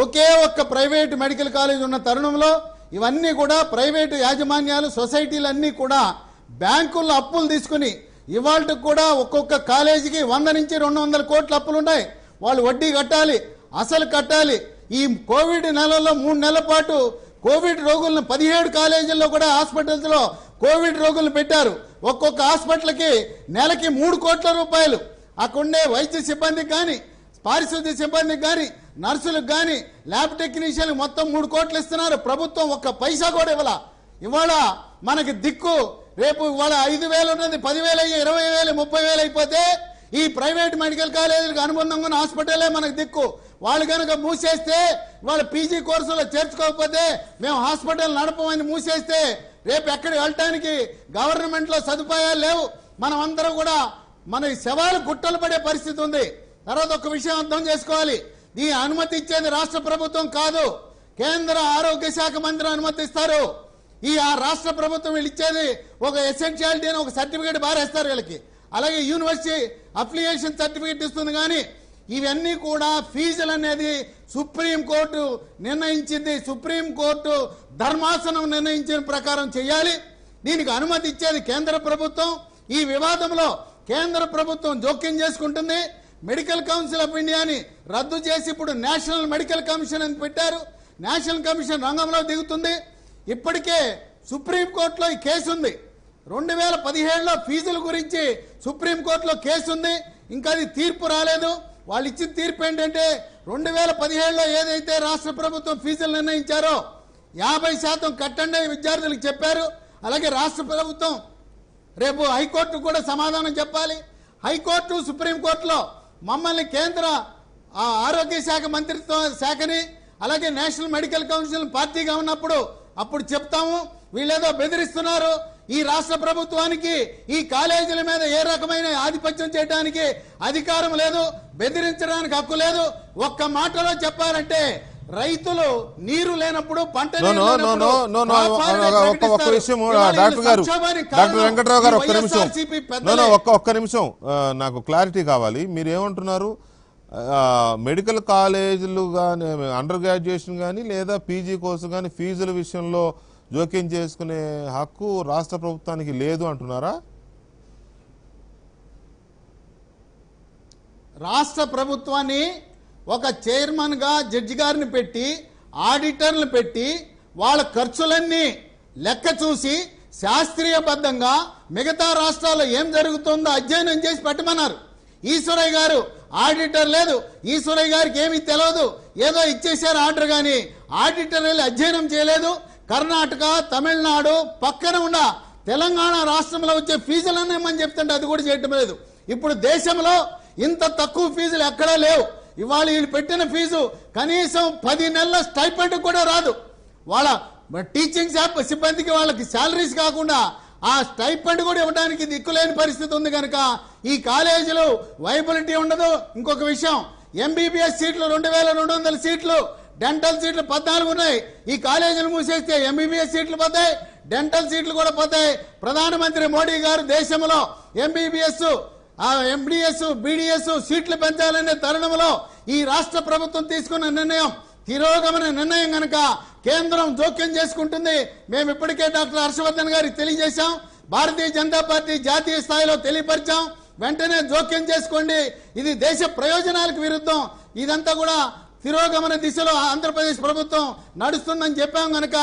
ఒకే ఒక్క ప్రైవేట్ మెడికల్ కాలేజ్ ఉన్న తరుణంలో ఇవన్నీ కూడా ప్రైవేటు యాజమాన్యాలు, సొసైటీలన్నీ కూడా బ్యాంకుల్లో అప్పులు తీసుకుని ఇవాళకు కూడా ఒక్కొక్క కాలేజీకి 100 నుంచి 200 కోట్ల అప్పులు ఉన్నాయి. వాళ్ళు వడ్డీ కట్టాలి, అసలు కట్టాలి. ఈ కోవిడ్ నెలలో 3 నెలల పాటు కోవిడ్ రోగులను 17 కాలేజీల్లో కూడా హాస్పిటల్స్లో కోవిడ్ రోగులను పెట్టారు. ఒక్కొక్క హాస్పిటల్కి నెలకి 3 కోట్ల రూపాయలు. అక్కడుండే వైద్య సిబ్బందికి కానీ, పారిశుద్ధ్య సిబ్బందికి కానీ, నర్సులకు కానీ, ల్యాబ్ టెక్నీషియన్లకు మొత్తం 3 కోట్లు ఇస్తున్నారు. ప్రభుత్వం ఒక్క పైసా కూడా ఇవాళ మనకి దిక్కు. రేపు ఇవాళ 5,000 ఉన్నది 10,000 అయ్యి 20,000 30,000 అయిపోతే ఈ ప్రైవేట్ మెడికల్ కాలేజీలకు అనుబంధంగా ఉన్న హాస్పిటలే మనకు దిక్కు. వాళ్ళు కనుక మూసేస్తే, వాళ్ళ పీజీ కోర్సులో చేర్చుకోకపోతే, మేము హాస్పిటల్ నడపమని మూసేస్తే రేపు ఎక్కడికి వెళ్ళటానికి గవర్నమెంట్లో సదుపాయాలు లేవు. మనం అందరం కూడా మన శవాలు గుట్టలు పడే పరిస్థితి ఉంది. తర్వాత ఒక విషయం అర్థం చేసుకోవాలి, ఈ అనుమతి ఇచ్చేది రాష్ట్ర ప్రభుత్వం కాదు, కేంద్ర ఆరోగ్య శాఖ మంత్రి అనుమతిస్తారు. ఈ రాష్ట్ర ప్రభుత్వం వీళ్ళు ఇచ్చేది ఒక ఎసెన్షియాలిటీ అని ఒక సర్టిఫికేట్ బారేస్తారు వీళ్ళకి. అలాగే యూనివర్సిటీ అఫిలియేషన్ సర్టిఫికేట్ ఇస్తుంది. కానీ ఇవన్నీ కూడా ఫీజులు అనేది సుప్రీంకోర్టు నిర్ణయించింది, సుప్రీంకోర్టు ధర్మాసనం నిర్ణయించిన ప్రకారం చేయాలి. దీనికి అనుమతి ఇచ్చేది కేంద్ర ప్రభుత్వం. ఈ వివాదంలో కేంద్ర ప్రభుత్వం జోక్యం చేసుకుంటుంది. మెడికల్ కౌన్సిల్ ఆఫ్ ఇండియాని రద్దు చేసి ఇప్పుడు నేషనల్ మెడికల్ కమిషన్ అని పెట్టారు. నేషనల్ కమిషన్ రంగంలో దిగుతుంది. ఇప్పటికే సుప్రీంకోర్టులో ఈ కేసు ఉంది. 2017లో ఫీజుల గురించి సుప్రీంకోర్టులో కేసు ఉంది, ఇంకా అది తీర్పు రాలేదు. వాళ్ళు ఇచ్చిన తీర్పు ఏంటంటే 2017లో ఏదైతే రాష్ట్ర ప్రభుత్వం ఫీజులు నిర్ణయించారో 50% కట్టండి విద్యార్థులకు చెప్పారు. అలాగే రాష్ట్ర ప్రభుత్వం రేపు హైకోర్టు కూడా సమాధానం చెప్పాలి. హైకోర్టు సుప్రీంకోర్టులో మమ్మల్ని కేంద్ర ఆరోగ్య శాఖ మంత్రిత్వ శాఖని అలాగే నేషనల్ మెడికల్ కౌన్సిల్ పార్టీగా ఉన్నప్పుడు అప్పుడు చెప్తాము, వీళ్ళేదో బెదిరిస్తున్నారు, ఈ రాష్ట్ర ప్రభుత్వానికి ఈ కాలేజీల మీద ఏ రకమైన ఆధిపత్యం చేయడానికి అధికారం లేదు, బెదిరించడానికి హక్కు లేదు. ఒక్క మాటలో చెప్పాలంటే రైతులు నీరు లేనప్పుడు పంట ఒక్క నిమిషం నాకు క్లారిటీ కావాలి. మీరేమంటున్నారు? మెడికల్ కాలేజీలు కానీ అండర్ గ్రాడ్యుయేషన్ కానీ లేదా పీజీ కోర్సు కానీ ఫీజుల విషయంలో జోక్యం చేసుకునే హక్కు రాష్ట్ర ప్రభుత్వానికి లేదు అంటున్నారా? రాష్ట్ర ప్రభుత్వాన్ని ఒక చైర్మన్గా జడ్జి గారిని పెట్టి ఆడిటర్లు పెట్టి వాళ్ళ ఖర్చులన్నీ లెక్క చూసి శాస్త్రీయబద్ధంగా మిగతా రాష్ట్రాల్లో ఏం జరుగుతుందో అధ్యయనం చేసి పెట్టమన్నారు. ఈశ్వరయ్య గారు ఆడిటర్ లేదు, ఈశ్వరయ్య గారికి ఏమీ తెలియదు, ఏదో ఇచ్చేశారు ఆర్డర్, కానీ ఆడిటర్ వెళ్ళి అధ్యయనం చేయలేదు. కర్ణాటక, తమిళనాడు పక్కన ఉన్న తెలంగాణ రాష్ట్రంలో వచ్చే ఫీజులన్నీ ఏమని చెప్తుంటే అది కూడా చేయటం లేదు. ఇప్పుడు దేశంలో ఇంత తక్కువ ఫీజులు ఎక్కడా లేవు. ఇవాళ వీళ్ళు పెట్టిన ఫీజు కనీసం 10 నెలల స్టైపెండ్ కూడా రాదు. వాళ్ళ టీచింగ్ సిబ్బందికి వాళ్ళకి శాలరీస్ కాకుండా ఆ స్టైపెండ్ కూడా ఇవ్వడానికి దిక్కులేని పరిస్థితి ఉంది. కనుక ఈ కాలేజీలు వైబిలిటీ ఉండదు. ఇంకొక విషయం, ఎంబీబీఎస్ సీట్లు 2200 సీట్లు, డెంటల్ సీట్లు 14 ఉన్నాయి. ఈ కాలేజీలు మూసేస్తే ఎంబీబీఎస్ సీట్లు పోతాయి, డెంటల్ సీట్లు కూడా పోతాయి. ప్రధానమంత్రి మోడీ గారు దేశంలో ఎంబీబీఎస్, ఎండిఎస్, బీడీఎస్ సీట్లు పెంచాలనే తరుణంలో ఈ రాష్ట్ర ప్రభుత్వం తీసుకున్న నిర్ణయం తిరోగమన నిర్ణయం కనుక కేంద్రం జోక్యం చేసుకుంటుంది. మేము ఇప్పటికే డాక్టర్ హర్షవర్ధన్ గారికి తెలియజేశాం, భారతీయ జనతా పార్టీ జాతీయ స్థాయిలో తెలియపరిచాం. వెంటనే జోక్యం చేసుకోండి, ఇది దేశ ప్రయోజనాలకు విరుద్ధం, ఇదంతా కూడా తిరోగమన దిశలో ఆంధ్రప్రదేశ్ ప్రభుత్వం నడుస్తుందని చెప్పాం కనుక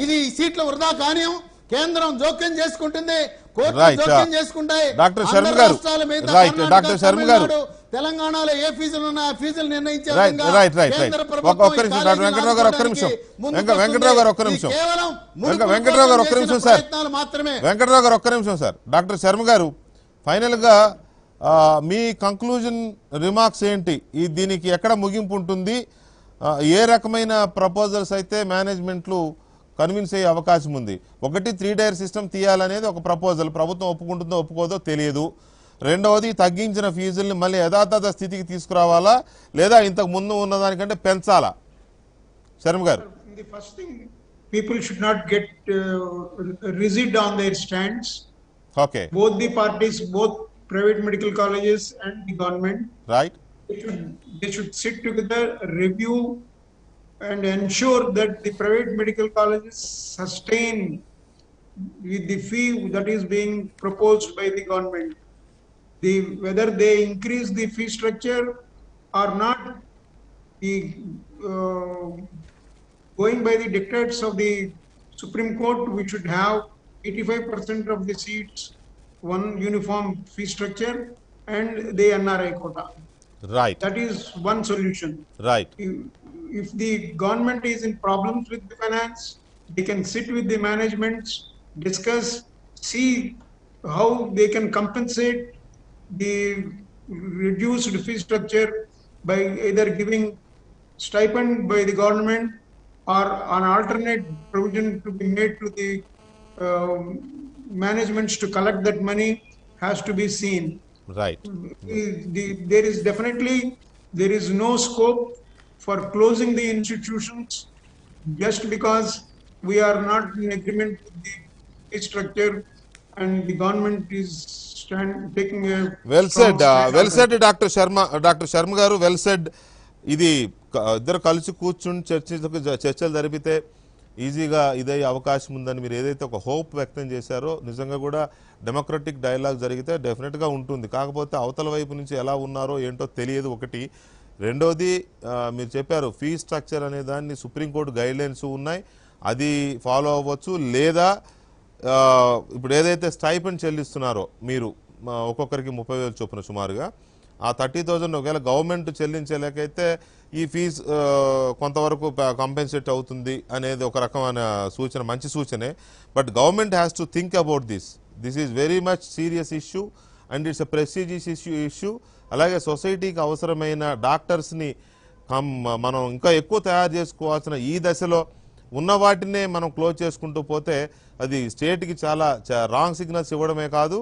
ఇది సీట్ల వృధా కానియం. కేంద్రం జోక్యం చేసుకుంటుంది, కోర్టు జోక్యం చేసుకుంటాయి. డాక్టర్ శర్మ గారు, తెలంగాణలో ఏ ఫీజులు ఉన్నా ఆ ఫీజులు నిర్ణయించే సార్. డాక్టర్ శర్మ గారు, ఫైనల్ గా మీ కంక్లూజన్ రిమార్క్స్ ఏంటి? దీనికి ఎక్కడ ముగింపు ఉంటుంది? ఏ రకమైన ప్రపోజల్స్ అయితే మేనేజ్మెంట్లు కన్విన్స్ అయ్యే అవకాశం ఉంది? ఒకటి 3-tier సిస్టమ్ తీయాలనేది ఒక ప్రపోజల్, ప్రభుత్వం ఒప్పుకుంటుందో ఒప్పుకోదో తెలియదు. రెండవది తగ్గించిన ఫీజుల్ని మళ్ళీ యథాతథ స్థితికి తీసుకురావాలా లేదా ఇంతకు ముందు ఉన్నదానికంటే పెంచాలా? శర్మ గారు. The first thing, people should not get rigid on their stands. Okay. Both the parties, both private medical colleges and the government, right, they should sit together, review and ensure that the private medical colleges sustain with the fee that is being proposed by the government. Whether they increase the fee structure or not, going by the dictates of the Supreme Court, we should have 85% of the seats, one uniform fee structure, and the NRI quota. Right. That is one solution. Right. If the government is in problems with the finance, they can sit with the managements, discuss, see how they can compensate the reduced fee structure by either giving stipend by the government or an alternate provision to be made to the managements to collect that money has to be seen. Right. There is no scope for closing the institutions just because we are not in agreement with the fee structure and the government is taking a well strong said stand well on said doctor Sharma గారు well said. ఇది ఇద్దరు కలిసి కూర్చుని చర్చలు జరిపితే ఈజీగా ఇదే అవకాశం ఉందని మీరు ఏదైతే ఒక హోప్ వ్యక్తం చేశారో నిజంగా కూడా డెమోక్రటిక్ డైలాగ్ జరిగితే డెఫినెట్గా ఉంటుంది. కాకపోతే అవతల వైపు నుంచి ఎలా ఉన్నారో ఏంటో తెలియదు ఒకటి. రెండోది మీరు చెప్పారు ఫీ స్ట్రక్చర్ అనే దాన్ని సుప్రీంకోర్టు గైడ్లైన్స్ ఉన్నాయి, అది ఫాలో అవ్వచ్చు. లేదా ఇప్పుడు ఏదైతే స్టైపెండ్ చెల్లిస్తున్నారో మీరు ఒక్కొక్కరికి 30,000 చొప్పున సుమారుగా, ఆ 30,000 ఒకవేళ గవర్నమెంట్ చెల్లించలేకైతే ఈ ఫీజు కొంతవరకు కంపెన్సేట్ అవుతుంది అనేది ఒక రకమైన సూచన, మంచి సూచనే. But government has to think about this is very much serious issue and it's a prestigious issue. అలాగే సొసైటీకి అవసరమైన డాక్టర్స్ని మనం ఇంకా ఎక్కువ తయారు చేసుకోవాల్సిన ఈ దశలో ఉన్న వాటినే మనం క్లోజ్ చేసుకుంటూ పోతే అది స్టేట్కి చాలా రాంగ్ సిగ్నల్స్ ఇవ్వడమే కాదు,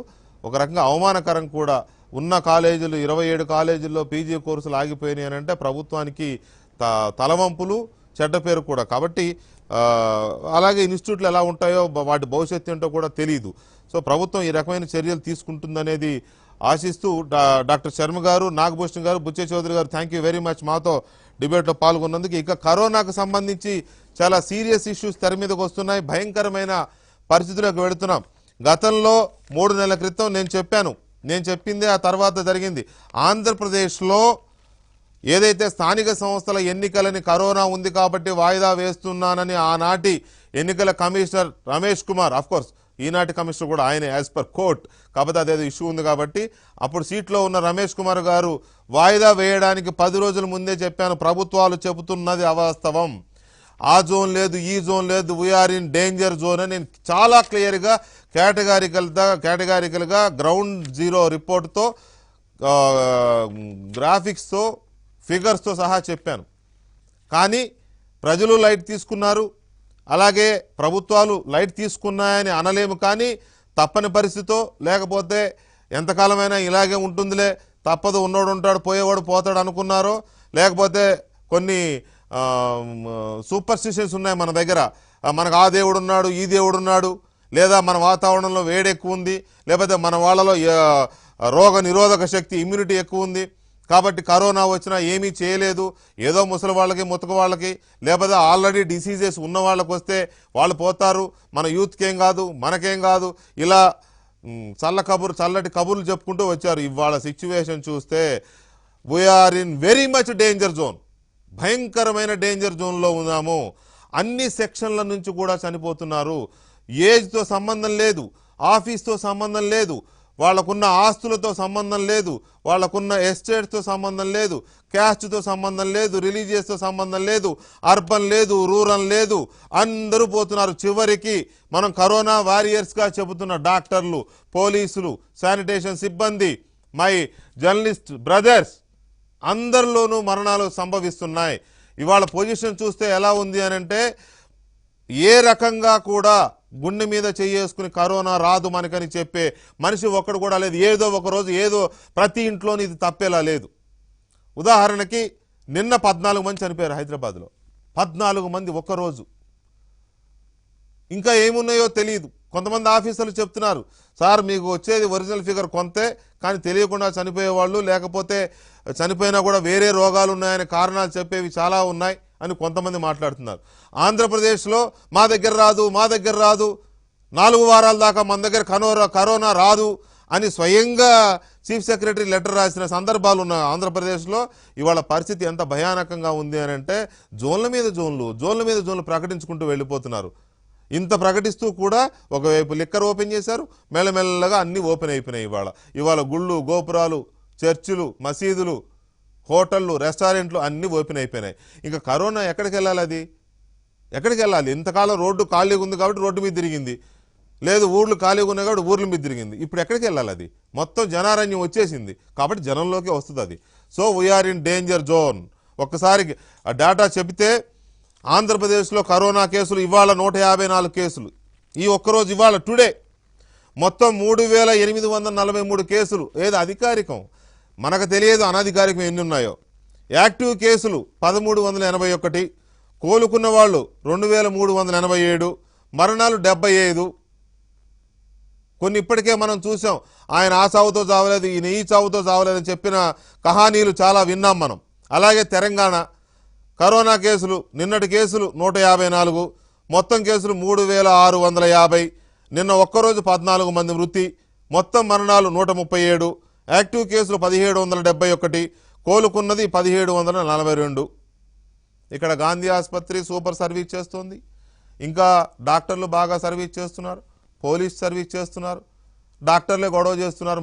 ఒక రకంగా అవమానకరం కూడా. ఉన్న కాలేజీలు 27 కాలేజీల్లో పీజీ కోర్సులు ఆగిపోయినాయి అని అంటే ప్రభుత్వానికి తలవంపులు, చెడ్డ పేరు కూడా. కాబట్టి అలాగే ఇన్స్టిట్యూట్లు ఎలా ఉంటాయో వాటి భవిష్యత్తు ఏంటో కూడా తెలియదు. సో ప్రభుత్వం ఈ రకమైన చర్యలు తీసుకుంటుందనేది ఆశిస్తూ డాక్టర్ శర్మ గారు, నాగభూషణ్ గారు, బుచ్చే చౌదరి గారు థ్యాంక్ యూ వెరీ మచ్ మాతో డిబేట్లో పాల్గొన్నందుకు. ఇక కరోనాకు సంబంధించి చాలా సీరియస్ ఇష్యూస్ తెర మీదకి వస్తున్నాయి, భయంకరమైన పరిస్థితులకు వెళుతున్నాం. గతంలో 3 నెలల క్రితం నేను చెప్పిందే ఆ తర్వాత జరిగింది. ఆంధ్రప్రదేశ్లో ఏదైతే స్థానిక సంస్థల ఎన్నికలని కరోనా ఉంది కాబట్టి వాయిదా వేస్తున్నానని ఆనాటి ఎన్నికల కమిషనర్ రమేష్ కుమార్, అఫ్కోర్స్ ఈనాటి కమిషనర్ కూడా ఆయన యాజ్ పర్ కోర్ట్, కాకపోతే అదేదో ఇష్యూ ఉంది కాబట్టి అప్పుడు సీట్లో ఉన్న రమేష్ కుమార్ గారు వాయిదా వేయడానికి 10 రోజుల ముందే చెప్పాను, ప్రభుత్వాలు చెబుతున్నది అవాస్తవం, ఆ జోన్ లేదు ఈ జోన్ లేదు, వీఆర్ ఇన్ డేంజర్ జోన్ అని నేను చాలా క్లియర్గా కేటగారికల్గా గ్రౌండ్ జీరో రిపోర్ట్తో గ్రాఫిక్స్తో ఫిగర్స్తో సహా చెప్పాను. కానీ ప్రజలు లైట్ తీసుకున్నారు, అలాగే ప్రభుత్వాలు లైట్ తీసుకున్నాయని అనలేము. కానీ తప్పని పరిస్థితితో, లేకపోతే ఎంతకాలమైనా ఇలాగే ఉంటుందిలే తప్పదు, ఉన్నోడు ఉంటాడు పోయేవాడు పోతాడు అనుకున్నారో, లేకపోతే కొన్ని సూపర్స్టిషన్స్ ఉన్నాయి మన దగ్గర, మనకు ఆ దేవుడు ఉన్నాడు ఈ దేవుడు ఉన్నాడు, లేదా మన వాతావరణంలో వేడి ఎక్కువ ఉంది, లేకపోతే మన వాళ్ళలో రోగ నిరోధక శక్తి ఇమ్యూనిటీ ఎక్కువ ఉంది కాబట్టి కరోనా వచ్చినా ఏమీ చేయలేదు, ఏదో ముసలి వాళ్ళకి ముతక వాళ్ళకి లేకపోతే ఆల్రెడీ డిసీజెస్ ఉన్న వాళ్ళకి వస్తే వాళ్ళు పోతారు, మన యూత్కి ఏం కాదు మనకేం కాదు, ఇలా చల్లటి కబుర్లు చెప్పుకుంటూ వచ్చారు. ఇవాళ సిచ్యువేషన్ చూస్తే we are in very much danger zone, భయంకరమైన డేంజర్ జోన్లో ఉన్నాము. అన్ని సెక్షన్ల నుంచి కూడా చనిపోతున్నారు. ఏజ్తో సంబంధం లేదు, ఆఫీస్తో సంబంధం లేదు, వాళ్ళకున్న ఆస్తులతో సంబంధం లేదు, వాళ్ళకున్న ఎస్టేట్స్తో సంబంధం లేదు, క్యాస్ట్తో సంబంధం లేదు, రిలీజియస్తో సంబంధం లేదు, అర్బన్ లేదు, రూరల్ లేదు, అందరూ పోతున్నారు. చివరికి మనం కరోనా వారియర్స్గా చెబుతున్న డాక్టర్లు, పోలీసులు, శానిటేషన్ సిబ్బంది, మై జర్నలిస్ట్ బ్రదర్స్ అందరిలోనూ మరణాలు సంభవిస్తున్నాయి. ఇవాళ పొజిషన్ చూస్తే ఎలా ఉంది అని అంటే ఏ రకంగా కూడా గుండె మీద చేసుకుని కరోనా రాదు మనకని చెప్పే మనిషి ఒక్కడు కూడా లేదు. ఏదో ఒకరోజు ఏదో ప్రతి ఇంట్లోని ఇది తప్పేలా లేదు. ఉదాహరణకి నిన్న 14 మంది చనిపోయారు హైదరాబాద్లో, 14 మంది ఒక్కరోజు. ఇంకా ఏమున్నాయో తెలియదు. కొంతమంది ఆఫీసర్లు చెప్తున్నారు, సార్ మీకు వచ్చేది ఒరిజినల్ ఫిగర్ కొంతే, కానీ తెలియకుండా చనిపోయేవాళ్ళు, లేకపోతే చనిపోయినా కూడా వేరే రోగాలు ఉన్నాయనే కారణాలు చెప్పేవి చాలా ఉన్నాయి అని కొంతమంది మాట్లాడుతున్నారు. ఆంధ్రప్రదేశ్లో మా దగ్గర రాదు 4 వారాల దాకా మన దగ్గర కరోనా రాదు అని స్వయంగా చీఫ్ సెక్రటరీ లెటర్ రాసిన సందర్భాలు ఉన్నాయి ఆంధ్రప్రదేశ్లో. ఇవాళ పరిస్థితి ఎంత భయానకంగా ఉంది అని అంటే జోన్ల మీద జోన్లు ప్రకటించుకుంటూ వెళ్ళిపోతున్నారు. ఇంత ప్రకటిస్తూ కూడా ఒకవైపు లిక్కర్ ఓపెన్ చేశారు, మెల్లమెల్లగా అన్నీ ఓపెన్ అయిపోయినాయి. ఇవాళ గుళ్ళు, గోపురాలు, చర్చిలు, మసీదులు, హోటళ్ళు, రెస్టారెంట్లు అన్నీ ఓపెన్ అయిపోయినాయి. ఇంకా కరోనా ఎక్కడికి వెళ్ళాలి? ఇంతకాలం రోడ్డు ఖాళీగా ఉంది కాబట్టి రోడ్డు మీద తిరిగింది, లేదు ఊర్లు ఖాళీగా ఉన్నాయి కాబట్టి ఊర్ల మీద తిరిగింది. ఇప్పుడు ఎక్కడికి వెళ్ళాలి? అది మొత్తం జనారణ్యం వచ్చేసింది కాబట్టి జనంలోకి వస్తుంది అది. So we are in danger zone. ఒక్కసారి ఆ డేటా చెబితే ఆంధ్రప్రదేశ్లో కరోనా కేసులు ఇవాళ 154 కేసులు. ఈ ఒక్కరోజు ఇవాళ టుడే మొత్తం 3,843 కేసులు. ఏది అధికారికం మనకు తెలియదు, అనధికారికం ఎన్ని ఉన్నాయో. యాక్టివ్ కేసులు 1,381, కోలుకున్న వాళ్ళు 2,387, మరణాలు 75. కొన్ని ఇప్పటికే మనం చూసాం. ఆయన ఆ చావుతో చావలేదు, ఈయన ఈ చావుతో చావలేదని చెప్పిన కహానీలు చాలా విన్నాం మనం. అలాగే తెలంగాణ కరోనా కేసులు, నిన్నటి కేసులు 154, మొత్తం కేసులు 3650. నిన్న ఒక్కరోజు 14 మంది మృతి, మొత్తం మరణాలు 137, యాక్టివ్ కేసులు 1771, కోలుకున్నది 1742. ఇక్కడ గాంధీ ఆసుపత్రి సూపర్ సర్వీస్ చేస్తుంది, ఇంకా డాక్టర్లు బాగా సర్వీస్ చేస్తున్నారు, పోలీస్ సర్వీస్ చేస్తున్నారు, డాక్టర్లే గొడవ చేస్తున్నారు,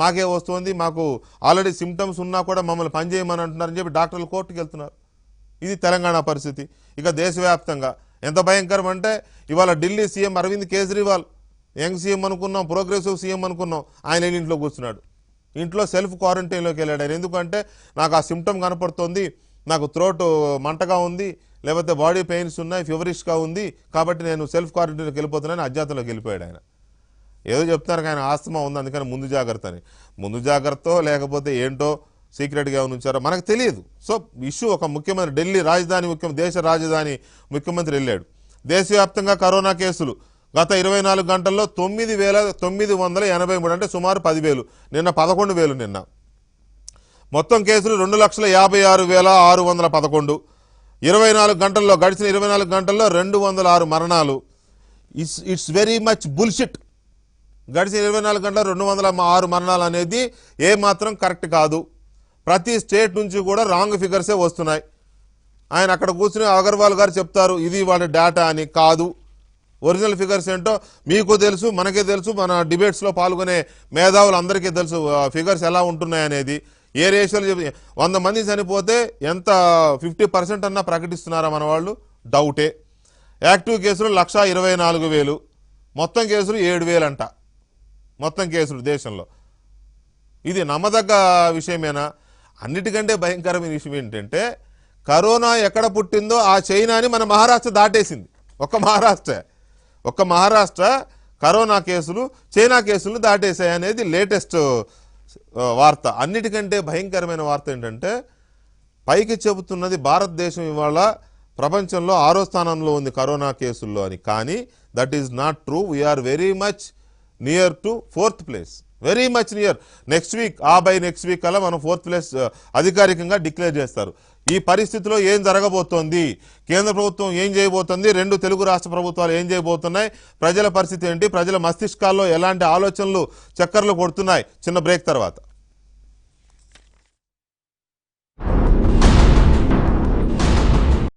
మాకే వస్తుంది, మాకు ఆల్రెడీ సిమ్టమ్స్ ఉన్నా కూడా మమ్మల్ని పనిచేయమని అంటున్నారని చెప్పి డాక్టర్లు కోర్టుకు వెళ్తున్నారు. ఇది తెలంగాణ పరిస్థితి. ఇక దేశవ్యాప్తంగా ఎంత భయంకరం అంటే ఇవాళ Delhi CM Arvind Kejriwal, young CM అనుకున్నాం, ప్రోగ్రెసివ్ సీఎం అనుకున్నాం, ఆయన ఇంట్లో కూర్చున్నాడు. ఇంట్లో సెల్ఫ్ క్వారంటైన్లోకి వెళ్ళాడు ఆయన. ఎందుకంటే నాకు ఆ సిమ్టమ్ కనపడుతుంది, నాకు థ్రోట్ మంటగా ఉంది, లేకపోతే బాడీ పెయిన్స్ ఉన్నాయి, ఫీవరిష్గా ఉంది, కాబట్టి నేను సెల్ఫ్ క్వారంటైన్లోకి వెళ్ళిపోతున్నాను, అజ్ఞాతంలోకి వెళ్ళిపోయాడు ఆయన. ఏదో చెప్తారు ఆయన ఆస్తమా ఉంది అందుకని ముందు జాగ్రత్త అని. ముందు జాగ్రత్త లేకపోతే ఏంటో సీక్రెట్గా ఉంచారో మనకు తెలియదు. సో ఇష్యూ ఒక ముఖ్యమంత్రి ఢిల్లీ రాజధాని దేశ రాజధాని ముఖ్యమంత్రి వెళ్ళాడు. దేశవ్యాప్తంగా కరోనా కేసులు గత 24 గంటల్లో 9,983, అంటే సుమారు 10,000. నిన్న 11,000. నిన్న మొత్తం కేసులు 2,56,611. 24 గంటల్లో గడిచిన 24 గంటల్లో 206 మరణాలు. It's very much bullshit. గడిచిన 24 గంటల్లో 206 మరణాలు అనేది ఏమాత్రం కరెక్ట్ కాదు. ప్రతి స్టేట్ నుంచి కూడా రాంగ్ ఫిగర్సే వస్తున్నాయి. ఆయన అక్కడ కూర్చుని అగర్వాల్ గారు చెప్తారు ఇది వాళ్ళ డేటా అని. కాదు, ఒరిజినల్ ఫిగర్స్ ఏంటో మీకు తెలుసు, మనకే తెలుసు, మన డిబేట్స్లో పాల్గొనే మేధావులు అందరికీ తెలుసు ఫిగర్స్ ఎలా ఉంటున్నాయి అనేది. ఏ రేషియోలు 100 మంది చనిపోతే ఎంత 50% అన్నా ప్రకటిస్తున్నారా మన వాళ్ళు? డౌటే. యాక్టివ్ కేసులు 1,24,000, మొత్తం కేసులు 7,000 అంట. మొత్తం కేసులు దేశంలో. ఇది నమ్మదగ్గ విషయమేనా? అన్నిటికంటే భయంకరమైన విషయం ఏంటంటే కరోనా ఎక్కడ పుట్టిందో ఆ చైనాని మన మహారాష్ట్ర దాటేసింది. ఒక్క మహారాష్ట్ర కరోనా కేసులు చైనా కేసులు దాటేశాయి అనేది లేటెస్ట్ వార్త. అన్నిటికంటే భయంకరమైన వార్త ఏంటంటే పైకి చెబుతున్నది భారతదేశం ఇవాళ ప్రపంచంలో 6వ స్థానంలో ఉంది కరోనా కేసుల్లో అని. కానీ that is not true. We are very much near to 4th place. Very much near. Next week by next week అలా మనం 4th ప్లేస్ అధికారికంగా డిక్లేర్ చేస్తారు. ఈ పరిస్థితిలో ఏం జరగబోతోంది, కేంద్ర ప్రభుత్వం ఏం చేయబోతుంది, 2 తెలుగు రాష్ట్ర ప్రభుత్వాలు ఏం చేయబోతున్నాయి, ప్రజల పరిస్థితి ఏంటి, ప్రజల మస్తిష్కాల్లో ఎలాంటి ఆలోచనలు చక్కర్లు కొడుతున్నాయి? చిన్న బ్రేక్ తర్వాత.